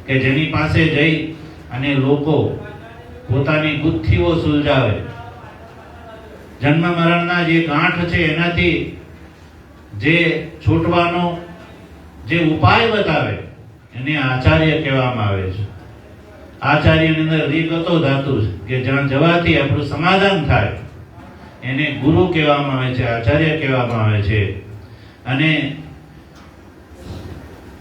કે જેની પાસે જઈ અને લોકો પોતાની ગુથ્થીઓ સુલઝાવે, જન્મ મરણના જે ગાંઠ છે એનાથી જે છૂટવાનો જે ઉપાય બતાવે એને આચાર્ય કહેવામાં આવે છે. આચાર્યની અંદર રીગતો ધાતુ છે કે જ્યાં જવાથી આપણું સમાધાન થાય એને ગુરુ કહેવામાં આવે છે, આચાર્ય કહેવામાં આવે છે. અને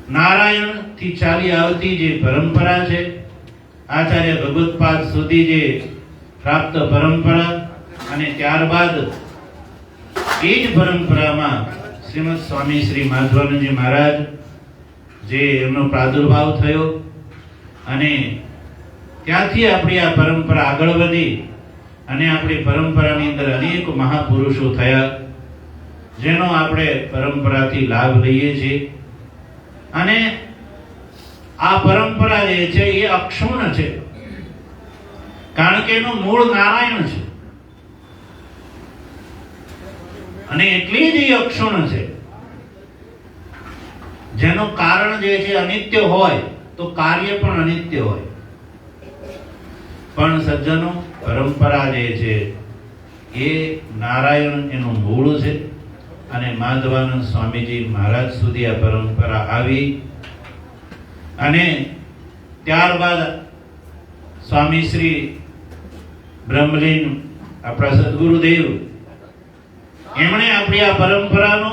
નારાયણ થી ચાલી આવતી જે પરંપરા છે, આચાર્ય ભગવત્પાદ સુધી જે પ્રાપ્ત પરંપરા, અને ત્યારબાદ એ જ પરંપરામાં શ્રીમદ સ્વામી શ્રી માધવાનંદજી મહારાજ જે એમનો પ્રાદુર્ભાવ થયો અને ત્યાંથી આપણી આ પરંપરા આગળ વધી અને આપણી પરંપરાની અંદર અનેક મહાપુરુષો થયા જેનો આપણે પરંપરાથી લાભ લઈએ છીએ. અને આ પરંપરા જે છે એ અક્ષુણ છે, કારણ કે એનું મૂળ નારાયણ છે અને એટલી જ એ અક્ષુણ છે જેનું કારણ જે છે અનિત્ય હોય તો કાર્ય પણ અનિત્ય હોય. પણ સજ્જનો, પરંપરા જે છે એ નારાયણ એનું મૂળ છે અને માધવાનંદ સ્વામીજી મહારાજ સુધી આ પરંપરા આવી. અને ત્યારબાદ સ્વામી શ્રી બ્રહ્મલીન આપણા સદગુરુદેવ એમણે આપણી આ પરંપરાનો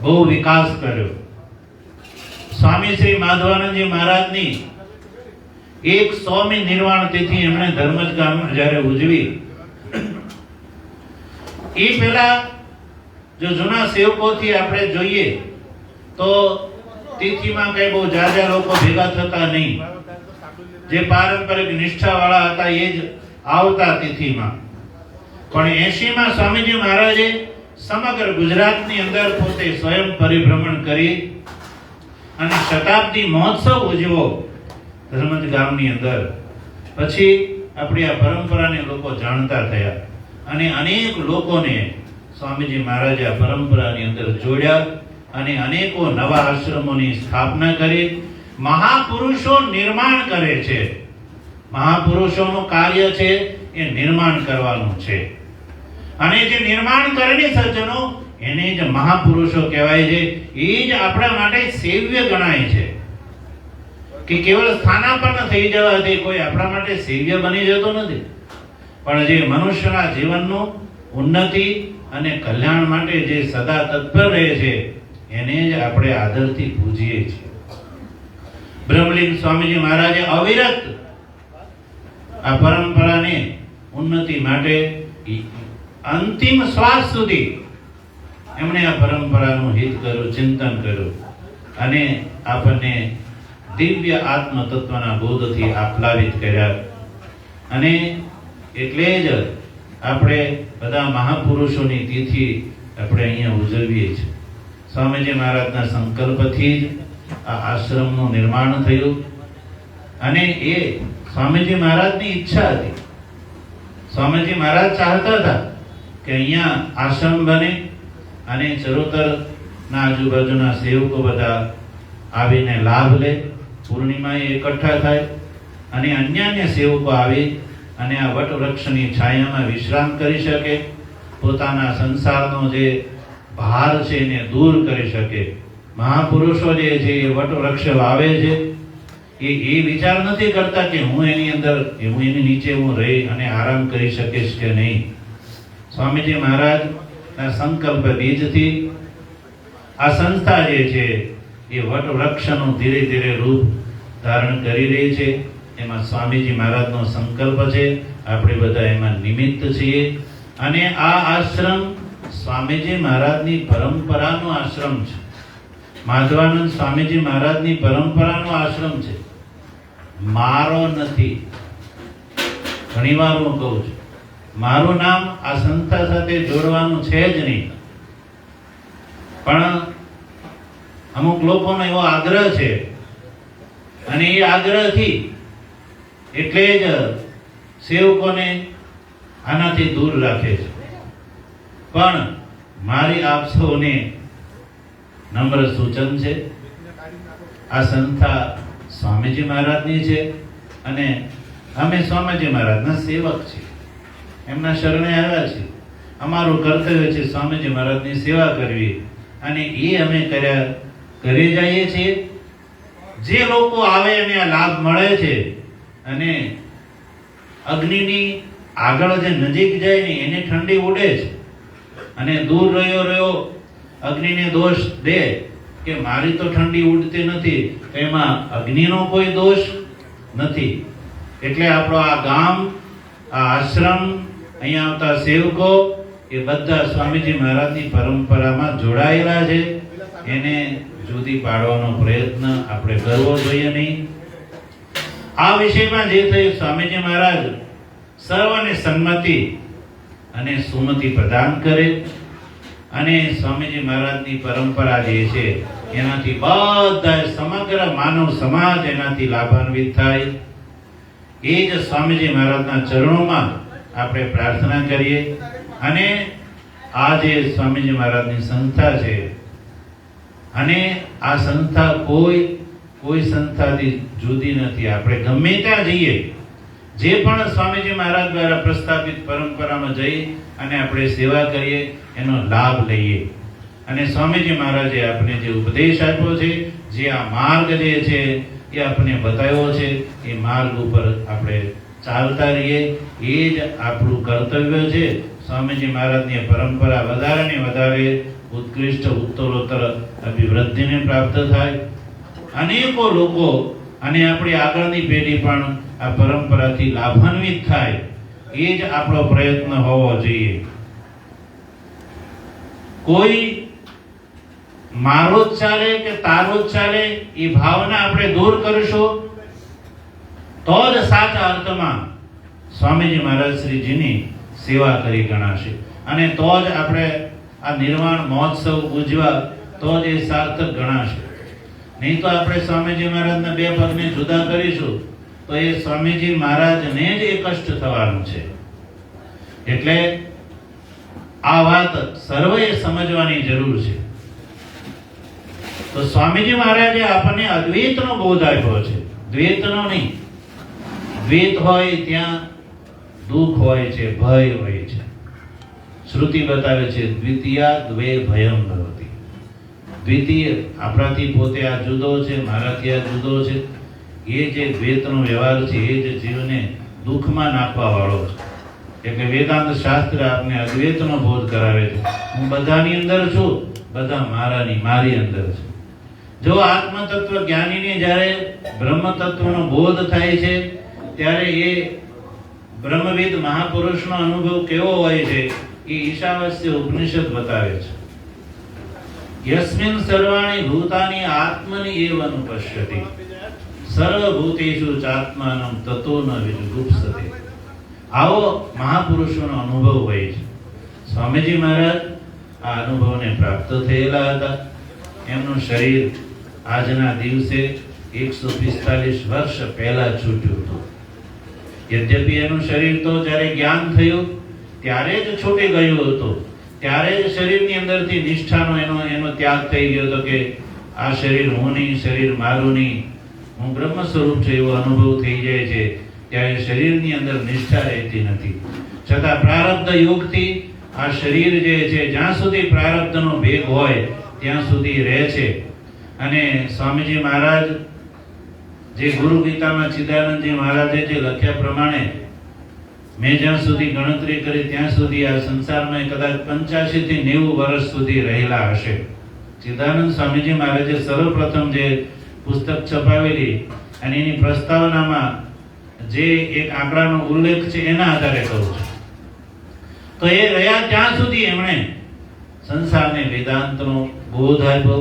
બહુ વિકાસ કર્યો. સ્વામી શ્રી માધવાનંદજી મહારાજની 100મી નિર્વાણ તિથિ એમણે ધર્મજ ગામમાં જ્યારે ઉજવી, એ પહેલા જો જૂના સેવકોથી આપણે જોઈએ તો તિથિમાં કઈ બહુ જાજા લોકો ભેગા થતા નહીં. જે પારંપરિક નિષ્ઠાવાળા હતા એ જ આવતા તિથિમાં. પણ 80માં સ્વામીજી મહારાજે સમગ્ર ગુજરાતની અંદર પોતે સ્વયં પરિભ્રમણ કરી અને શતાબ્દી મહોત્સવ ઉજવ્યો ધર્મજ ગામની અંદર. પછી આપણી આ પરંપરાને લોકો જાણતા થયા અને અનેક લોકોને સ્વામીજી મહારાજે આ પરંપરાની અંદર જોડ્યા અને અનેકો નવા આશ્રમોની સ્થાપના કરી. મહાપુરુષો નિર્માણ કરે છે. મહાપુરુષોનું કાર્ય છે એ નિર્માણ કરવાનું છે. અને જે નિર્માણ કરેલી સજ્જનો એને જ મહાપુરુષો કહેવાય છે. એ જ આપણા માટે સેવ્ય ગણાય છે. કે કેવળ સ્થાનાપન્ન થઈ જવાથી કોઈ આપણા માટે સેવ્ય બની જતો નથી, પણ જે મનુષ્યના જીવનનું ઉન્નતિ અને કલ્યાણ માટે જે સદા તત્પર રહે છે એને જ આપણે આદરથી પૂજીએ છીએ. બ્રહ્મલીન સ્વામીજી મહારાજે અવિરત આ પરંપરાને ઉન્નતિ માટે અંતિમ શ્વાસ સુધી એમણે આ પરંપરાનું હિત કર્યું, ચિંતન કર્યું અને આપણને દિવ્ય આત્મ તત્વના બોધથી આપ્લાવિત કર્યા. અને એટલે જ આપણે બધા મહાપુરુષોની તિથિ આપણે અહીંયા ઉજવીએ છીએ. સ્વામીજી મહારાજના સંકલ્પથી જ આ આશ્રમનું નિર્માણ થયું અને એ સ્વામીજી મહારાજની ઈચ્છા હતી. સ્વામીજી મહારાજ ચાહતા હતા કે અહીંયા આશ્રમ બને અને ચરોતરના આજુબાજુના સેવકો બધા આવીને લાભ લે, પૂર્ણિમાએ એકઠા થાય અને અન્ય સેવકો આવી અને આ વટવૃક્ષની છાયામાં વિશ્રામ કરી શકે, પોતાના સંસારનો જે ભાર છે એને દૂર કરી શકે. મહાપુરુષો જે છે એ વટવૃક્ષ વાવે છે એ વિચાર નથી કરતા કે હું એની અંદર હું એની નીચે હું રહી અને આરામ કરી શકીશ કે નહીં. સ્વામીજી મહારાજના સંકલ્પ બીજથી આ સંસ્થા જે છે એ વટ વૃક્ષનું ધીરે ધીરે રૂપ ધારણ કરી રહી છે. એમાં સ્વામીજી મહારાજનો સંકલ્પ છે, આપણે બધા એમાં નિમિત્ત છીએ. અને આ આશ્રમ સ્વામીજી મહારાજની પરંપરાનો આશ્રમ છે. માધવાનંદ સ્વામીજી મહારાજની પરંપરાનો આશ્રમ છે, મારો નથી. ઘણીવાર હું કહું છું, મારું નામ આ સંસ્થા સાથે જોડવાનું છે જ નહીં. પણ અમુક લોકોનો એવો આગ્રહ છે અને એ આગ્રહથી એટલે જ સેવકોને આનાથી દૂર રાખે છે. પણ મારી આપ સૌને નમ્ર સૂચન છે, આ સંસ્થા સ્વામીજી મહારાજની છે અને અમે સ્વામીજી મહારાજના સેવક છીએ, એમના શરણે આવ્યા છીએ. અમારું કર્તવ્ય છે સ્વામીજી મહારાજની સેવા કરવી અને એ અમે કરી જઈએ છીએ. જે લોકો આવે એને આ લાભ મળે છે અને અગ્નિની આગળ જે નજીક જાય ને એને ઠંડી ઉડે છે અને દૂર રહ્યો અગ્નિને દોષ દે કે મારી તો ઠંડી ઉડતી નથી, એમાં અગ્નિનો કોઈ દોષ નથી. એટલે આપણો આ ગામ, આ આશ્રમ, અહીંયા આવતા સેવકો એ બધા સ્વામીજી મહારાજની પરંપરામાં જોડાયેલા છે. એને જુદી પાડવાનો પ્રયત્ન આપણે કરવો જોઈએ નહીં. આ વિષયમાં જે થયું, સ્વામીજી મહારાજ સર્વને સંમતિ અને સુમતિ પ્રદાન કરે અને સ્વામીજી મહારાજની પરંપરા જે છે એનાથી બધા સમગ્ર માનવ સમાજ એનાથી લાભાન્વિત થાય. એ જ સ્વામીજી મહારાજના ચરણોમાં આપણે પ્રાર્થના કરીએ. અને આ જે સ્વામીજી મહારાજની સંસ્થા છે અને આ સંસ્થા કોઈ સંસ્થાથી જુદી નથી. આપણે ગમે ત્યાં જઈએ, જે પણ સ્વામીજી મહારાજ દ્વારા પ્રસ્થાપિત પરંપરામાં જઈ અને આપણે સેવા કરીએ, એનો લાભ લઈએ. અને સ્વામીજી મહારાજે આપણે જે ઉપદેશ આપ્યો છે, જે આ માર્ગ જે છે એ આપણે બતાવ્યો છે, એ માર્ગ ઉપર આપણે ચાલતા રહીએ. એ જ આપણું કર્તવ્ય છે. સ્વામીજી મહારાજની પરંપરા વધારે ને વધારે ઉત્કૃષ્ટ ઉત્તરોત્તર અભિવૃદ્ધિને પ્રાપ્ત થાય. અનેકો લોકો અને આપણી આગળની પેઢી પણ આ પરંપરાથી લાભાન્વિત થાય, એ જ આપણો પ્રયત્ન હોવો જોઈએ. કોઈ મારો જ ચાલે કે તારો જ ચાલે એ ભાવના આપણે દૂર કરશું તો જ સાચા અર્થમાં સ્વામીજી મહારાજ શ્રીજીની સેવા કરી ગણાશે. અને તો જ આપણે આ નિર્વાણ મહોત્સવ ઉજવા તો જ એ સાર્થક ગણાશે. નહીં તો આપણે સ્વામીજી મહારાજના બે પગને જુદા કરીશું તો એ સ્વામીજી મહારાજને જ એ કષ્ટ થવાનું છે. એટલે આ વાત સર્વએ સમજવાની જરૂર છે. તો સ્વામીજી મહારાજે આપણને અદ્વૈતનો બોધ આપ્યો છે, દ્વૈતનો નહીં. દ્વૈત હોય ત્યાં દુઃખ હોય છે, ભય હોય છે. શ્રુતિ બતાવે છે દ્વિતીયા દ્વે ભયમ ભવતિ. દ્વિતીય આપણાથી પોતે આ જુદો છે, મારાથી આ જુદો છે, એ જે દ્વૈતનો વ્યવહાર છે એ જ જીવને દુઃખમાં નાખવા વાળો છે. એટલે વેદાંત શાસ્ત્ર આપને અદ્વૈતનો બોધ કરાવે છે. હું બધાની અંદર છું, બધા મારી અંદર છે. જો આત્મ તત્વ જ્ઞાનીને જ્યારે બ્રહ્મ તત્વનો બોધ થાય છે ત્યારે એ બ્રહ્મવિદ મહાપુરુષનો અનુભવ કેવો હોય છે એ ઈશાવાસ્ય ઉપનિષદ બતાવે છે. યસ્મિન સર્વાણી ભૂતાની આત્મની એવ અનુપશ્યતિ સર્વભૂતેષુ ચાત્માનં તતો ન વિજુગુપ્સતે. આવો મહાપુરુષોનો અનુભવ હોય છે. સ્વામીજી મહારાજ આ અનુભવને પ્રાપ્ત થયેલા હતા. એમનું શરીર આજના દિવસે 145 વર્ષ પહેલા છૂટ્યું હતું. યદ્યપિ એનું શરીર તો જ્યારે જ્ઞાન થયું ત્યારે જ છૂટી ગયું હતું. ત્યારે જ શરીરની અંદરથી નિષ્ઠાનો એનો ત્યાગ થઈ ગયો હતો કે આ શરીર હું નહીં, શરીર મારું નહીં, હું બ્રહ્મ સ્વરૂપ છું એવો અનુભવ થઈ જાય છે. ત્યારે શરીરની અંદર નિષ્ઠા રહેતી નથી. છતાં પ્રારબ્ધ યોગથી આ શરીર જે છે જ્યાં સુધી પ્રારબ્ધનો ભેગ હોય ત્યાં સુધી રહે છે. અને સ્વામીજી મહારાજ જે ગુરુ ગીતામાં ચિદાનંદજી મહારાજે જે લખ્યા પ્રમાણે મેં જ્યાં સુધી ગણતરી કરી ત્યાં સુધી આ સંસારમાં કદાચ 85 થી 90 વર્ષ સુધી રહેલા હશે. ચિદાનંદ સ્વામીજી મહારાજે સર્વપ્રથમ જે પુસ્તક છપાવેલી અને એની પ્રસ્તાવનામાં જે એક આંકડાનો ઉલ્લેખ છે એના આધારે કહું છું. તો એ રહ્યા ત્યાં સુધી એમણે સંસારને વેદાંતનો બોધ આપ્યો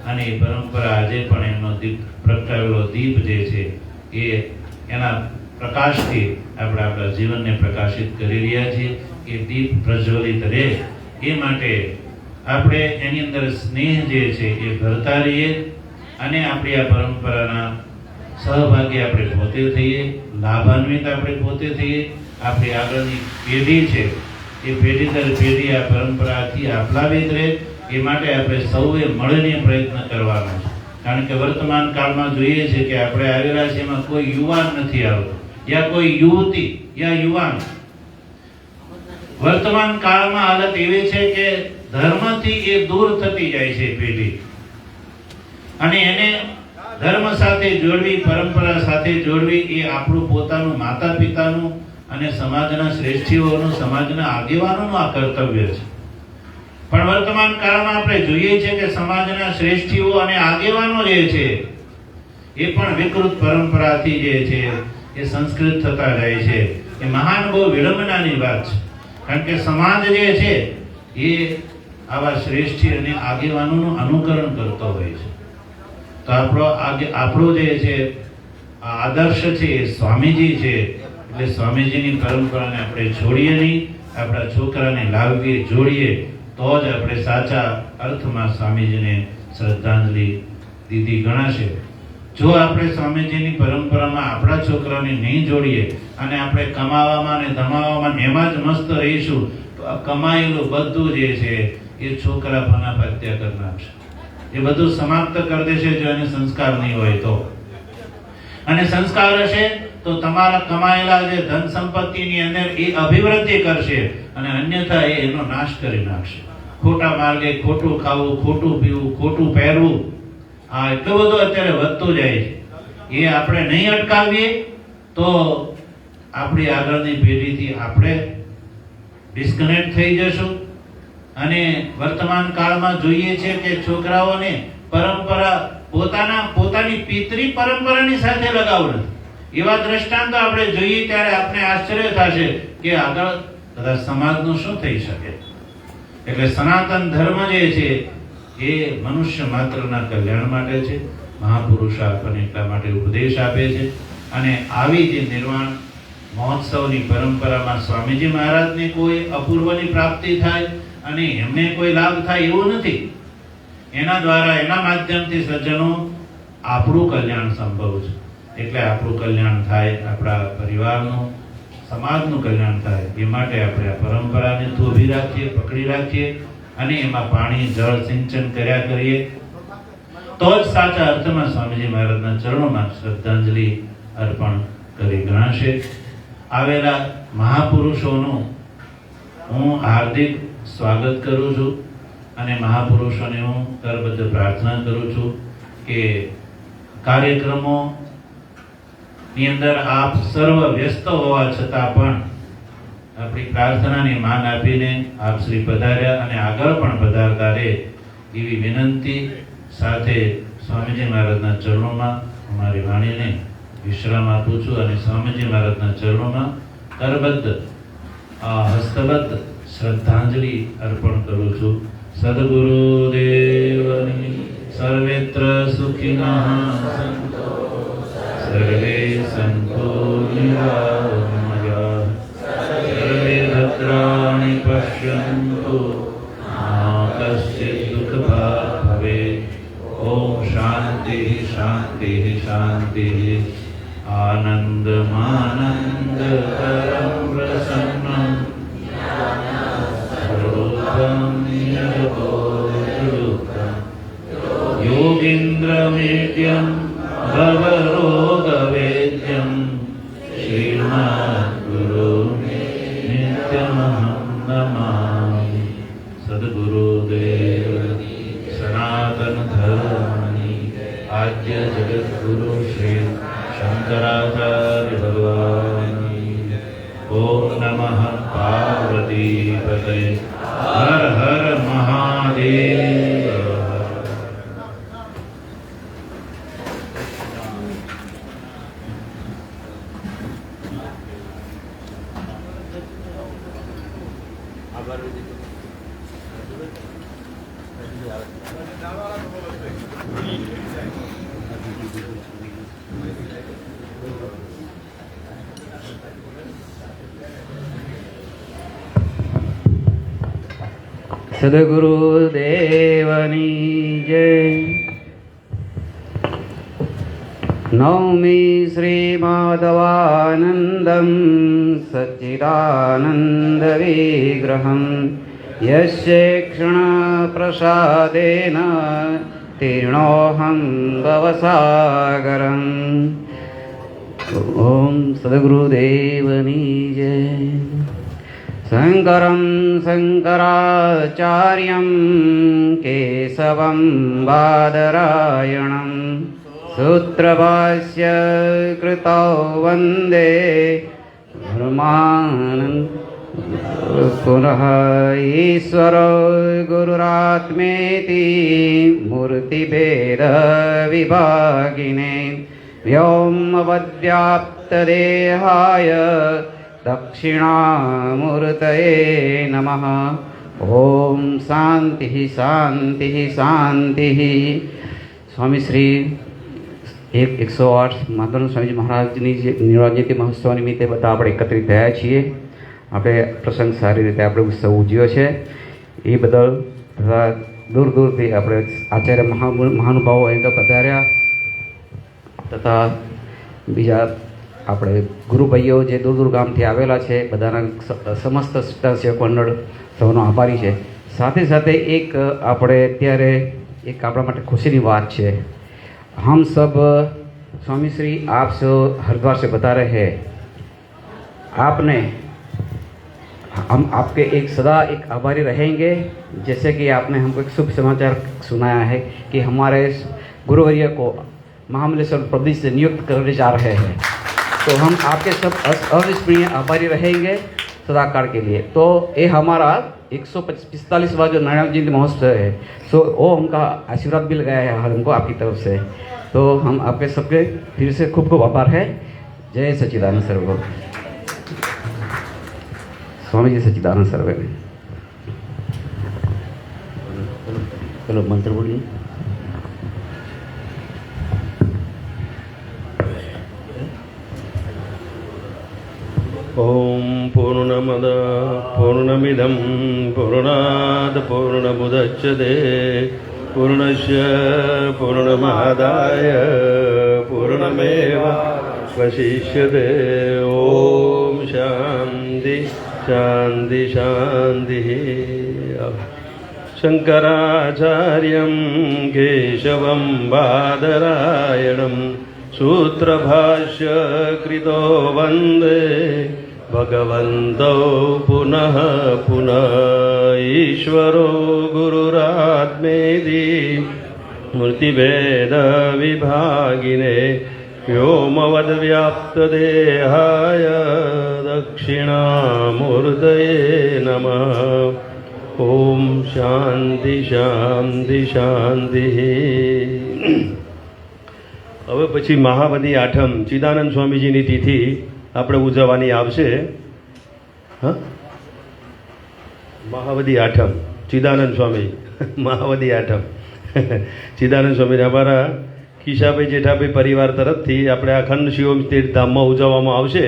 અને એ પરંપરા આજે પણ એમનો દીપ પ્રગટાવેલો દીપ જે છે એ એના પ્રકાશથી આપણે આપણા જીવનને પ્રકાશિત કરી રહ્યા છીએ. એ દીપ પ્રજ્વલિત રહે એ માટે આપણે એની અંદર સ્નેહ જે છે એ ભરતા રહીએ અને આપણી આ પરંપરાના સહભાગી આપણે પોતે થઈએ, લાભાન્વિત આપણે પોતે થઈએ. આપણી આગળની પેઢી છે એ પેઢી દર પેઢી આ પરંપરાથી આપલાવિત રહે એ માટે આપણે સૌએ મળીને પ્રયત્ન કરવાનો છે. કારણ કે વર્તમાન કાળમાં જોઈએ છે કે આપણે આવેલા છે એમાં કોઈ યુવાન નથી આવતો, યા કોઈ યુવતી યા યુવાન. વર્તમાન કાળમાં હાલત એવી છે કે ધર્મથી એ દૂર થતી જાય છે પેઢી, અને એને ધર્મ સાથે જોડવી, પરંપરા સાથે જોડવી એ આપણું પોતાનું માતા પિતાનું અને સમાજના શ્રેષ્ઠીઓનું, સમાજના આગેવાનોનું આ કર્તવ્ય છે. પણ વર્તમાન કાળમાં આપણે જોઈએ છે કે સમાજના શ્રેષ્ઠીઓ અને આગેવાનો જે છે એ પણ વિકૃત પરંપરાથી જે છે એ સંસ્કૃત થતા જાય છે. એ મહાન બહુ વિડંબનાની વાત છે. કારણ કે સમાજ જે છે એ આવા શ્રેષ્ઠી અને આગેવાનોનું અનુકરણ કરતો હોય છે. તો આપણો જે છે આદર્શ છે એ સ્વામીજી છે. એટલે સ્વામીજીની પરંપરાને આપણે છોડીએ નહીં, આપણા છોકરાને લાવીએ, જોડીએ, તો જ આપણે સાચા અર્થમાં સ્વામીજીને શ્રદ્ધાંજલિ દીધી ગણાશે. જો આપણે સ્વામીજીની પરંપરામાં આપણા છોકરાને નહીં જોડીએ અને આપણે કમાવામાં અને ધમાવામાં એમાં જ મસ્ત રહીશું, તો આ કમાયેલું બધું જે છે એ છોકરા ફનાફત્યા કરી નાખશે. એ બધું સમાપ્ત કરી દેશે જો એને સંસ્કાર નહીં હોય તો. અને સંસ્કાર હશે તો તમારા કમાયેલા જે ધન સંપત્તિની અંદર એ અભિવૃદ્ધિ કરશે અને અન્યથા એનો નાશ કરી નાખશે. ખોટા માર્ગે ખોટું ખાવું, ખોટું પીવું, ખોટું પહેરવું, આ એટલું બધું અત્યારે વધતું જાય છે. એ આપણે નહીં અટકાવીએ તો આપણી આગળની પેઢીથી આપણે ડિસ્કનેક્ટ થઈ જશું. અને વર્તમાન કાળમાં જોઈએ છે કે છોકરાઓને પરંપરા પોતાની પિતરી પરંપરાની સાથે લગાવ નથી. એવા દ્રષ્ટાંતો આપણે જોઈએ ત્યારે આપણે આશ્ચર્ય થશે કે આગળ કદાચ સમાજનું શું થઈ શકે. એટલે સનાતન ધર્મ જે છે એ મનુષ્ય માત્રના કલ્યાણ માટે છે. મહાપુરુષો આપણને એટલા માટે ઉપદેશ આપે છે. અને આવી જે નિર્વાણ મહોત્સવની પરંપરામાં સ્વામીજી મહારાજને કોઈ અપૂર્વની પ્રાપ્તિ થાય અને એમને કોઈ લાભ થાય એવું નથી. એના દ્વારા, એના માધ્યમથી સજ્જનો આપણું કલ્યાણ સંભવ છે. એટલે આપણું કલ્યાણ થાય, આપણા પરિવારનું, સમાજનું કલ્યાણ થાય એ માટે આપણે આ પરંપરાને થોભી રાખીએ, પકડી રાખીએ અને એમાં પાણી, જળ, સિંચન કર્યા કરીએ તો જ સાચા અર્થમાં સ્વામીજી મહારાજના ચરણોમાં શ્રદ્ધાંજલિ અર્પણ કરી ગણાશે. આવેલા મહાપુરુષોનું હું હાર્દિક સ્વાગત કરું છું અને મહાપુરુષોને હું કરબદ્ધ પ્રાર્થના કરું છું કે કાર્યક્રમો ની અંદર આપ સર્વ વ્યસ્ત હોવા છતાં પણ આપણી પ્રાર્થનાને માન આપીને આપ શ્રી પધાર્યા અને આગળ પણ પધારતા રહે એવી વિનંતી સાથે સ્વામીજી મહારાજના ચરણોમાં અમારી વાણીને વિશ્રામ આપું છું અને સ્વામીજી મહારાજના ચરણોમાં કરબદ્ધ હસ્તબદ્ધ શ્રદ્ધાંજલિ અર્પણ કરું છું. સદગુરુદેવની સર્વેત્ર સુખિનઃ સંતો સર્વે સંતો નિરામયા સર્વે ભદ્રાણિ પશ્યન્તુ મા કશ્ચિત દુઃખભાગ્ ભવેत्. ઓમ શાંતિ શાંતિ શાંતિ. આનંદમાનંદકરં પ્રસન્नं સર્વોપમ નિરવોધરૂપં યોગીન્દ્રમેટ્યં ભવરોગવેદ્યં શ્રીમદ્ગુરુને નિત્યમહં નમામિ. સદ્ગુરુદેવ સનાતન ધર્મની आद्य जगत गुरु श्री शंकराचार्य भगवान ओम नमः पार्वती पते हर हर महादेव। सद्गुरुदेवनी जय। नौमि श्रीमाधवानन्दं सच्चिदानन्दविग्रहं यस्य क्षणप्रसादेन तीर्णोऽहं भवसागरम्। ॐ सद्गुरुदेवनी जय। शङ्करं शङ्कराचार्यं केशवं बादरायणं सूत्रभाष्य कृतौ वन्दे ब्रह्मानन्द पुनः ईश्वरो गुरुरात्मेति मूर्तिभेदविभागिने व्योमवद्व्याप्तदेहाय दक्षिणामूर्तये नमः। ओम शांति शांति शांति। स्वामी श्री 108 મહાત્મા સ્વામીજી મહારાજની જે નિર્વાણ મહોત્સવ નિમિત્તે બધા આપણે એકત્રિત થયા છીએ। આપણે પ્રસંગ સારી રીતે આપણે ઉત્સવ ઉજવ્યો છે એ બદલ બધા દૂર દૂરથી આપણે આચાર્ય મહાનુભાવો અહીં તો પધાર્યા તથા બીજા આપણે ગુરુભાઈઓ જે દૂર દૂર ગામથી આવેલા છે બધાના સમસ્ત સેવક મંડળ સૌનો આભારી છે। સાથે સાથે એક આપણે અત્યારે એક આપણા માટે ખુશીની વાત છે। हम सब स्वामी श्री आप से हरिद्वार से बता रहे हैं आपने हम आपके एक सदा एक आभारी रहेंगे। जैसे कि आपने हमको एक शुभ समाचार सुनाया है कि हमारे गुरुवर्य को महामलेश्वर प्रदेश से नियुक्त करने जा रहे हैं, तो हम आपके सब अविस्मरणीय आभारी रहेंगे सदाकाल के लिए। तो ये हमारा 145वां जो नारायण जयंती महोत्सव है सो वो हमका आशीर्वाद भी लगाया है हमको आपकी तरफ से। तो हम आपके सबके फिर से खूब खूब आभार है। जय सच्चिदानंद सर्वगुरु स्वामी जी सच्चिदानंद सर्वे। चलो मंत्र बोलिए। ओम पूर्णमद पूर्णमिदं पूर्णात् पूर्णमुदच्यते पूर्णस्य पूर्णमादाय पूर्णमेवावशिष्यते। ओम शांति शांति शांतिः। शंकराचार्यं केशवं बादरायणं सूत्रभाष्य कृतो वन्दे भगवन्तौ पुनः पुनः ईश्वरो गुरुरात्मेति मूर्तिभेदविभागिने व्योमवद्व्याप्तदेहाय दक्षिणामूर्तये नमः। ओम शांति शांति शांति। હવે પછી મહાવદી આઠમ ચિદાનંદ સ્વામીજીની તિથિ આપણે ઉજવવાની આવશે। હા, મહાવદી આઠમ ચિદાનંદ સ્વામી મહાવદી આઠમ ચિદાનંદ સ્વામી અમારા કિશાભાઈ જેઠાભાઈ પરિવાર તરફથી આપણે અખંડ શિવમ તીર્થ ધામમાં ઉજવવામાં આવશે।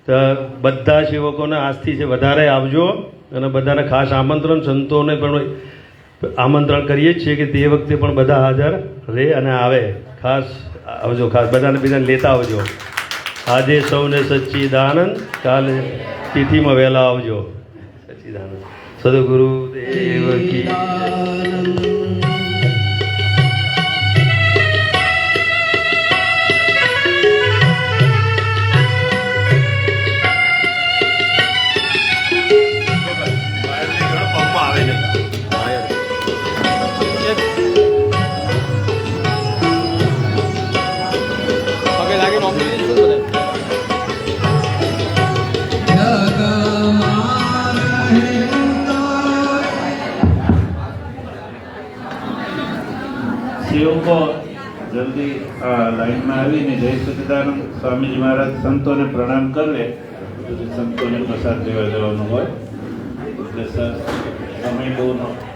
તો બધા સેવકોને આજથી છે વધારે આવજો અને બધાને ખાસ આમંત્રણ સંતોને પણ આમંત્રણ કરીએ છીએ કે તે વખતે પણ બધા હાજર રહે અને આવે। ખાસ આવજો, ખાસ બધાને બીજાને લેતા આવજો। આજે સૌને સચ્ચિદાનંદ, કાલે તિથિમાં વહેલા આવજો। સચ્ચિદાનંદ સદગુરુ દેવ કી જલ્દી આ લાઈનમાં આવીને જય સચ્ચિદાનંદ સ્વામીજી મહારાજ સંતોને પ્રણામ કરી લે, પછી સંતોને પ્રસાદ લેવા જવાનું હોય એટલે સર સમય બહુ ન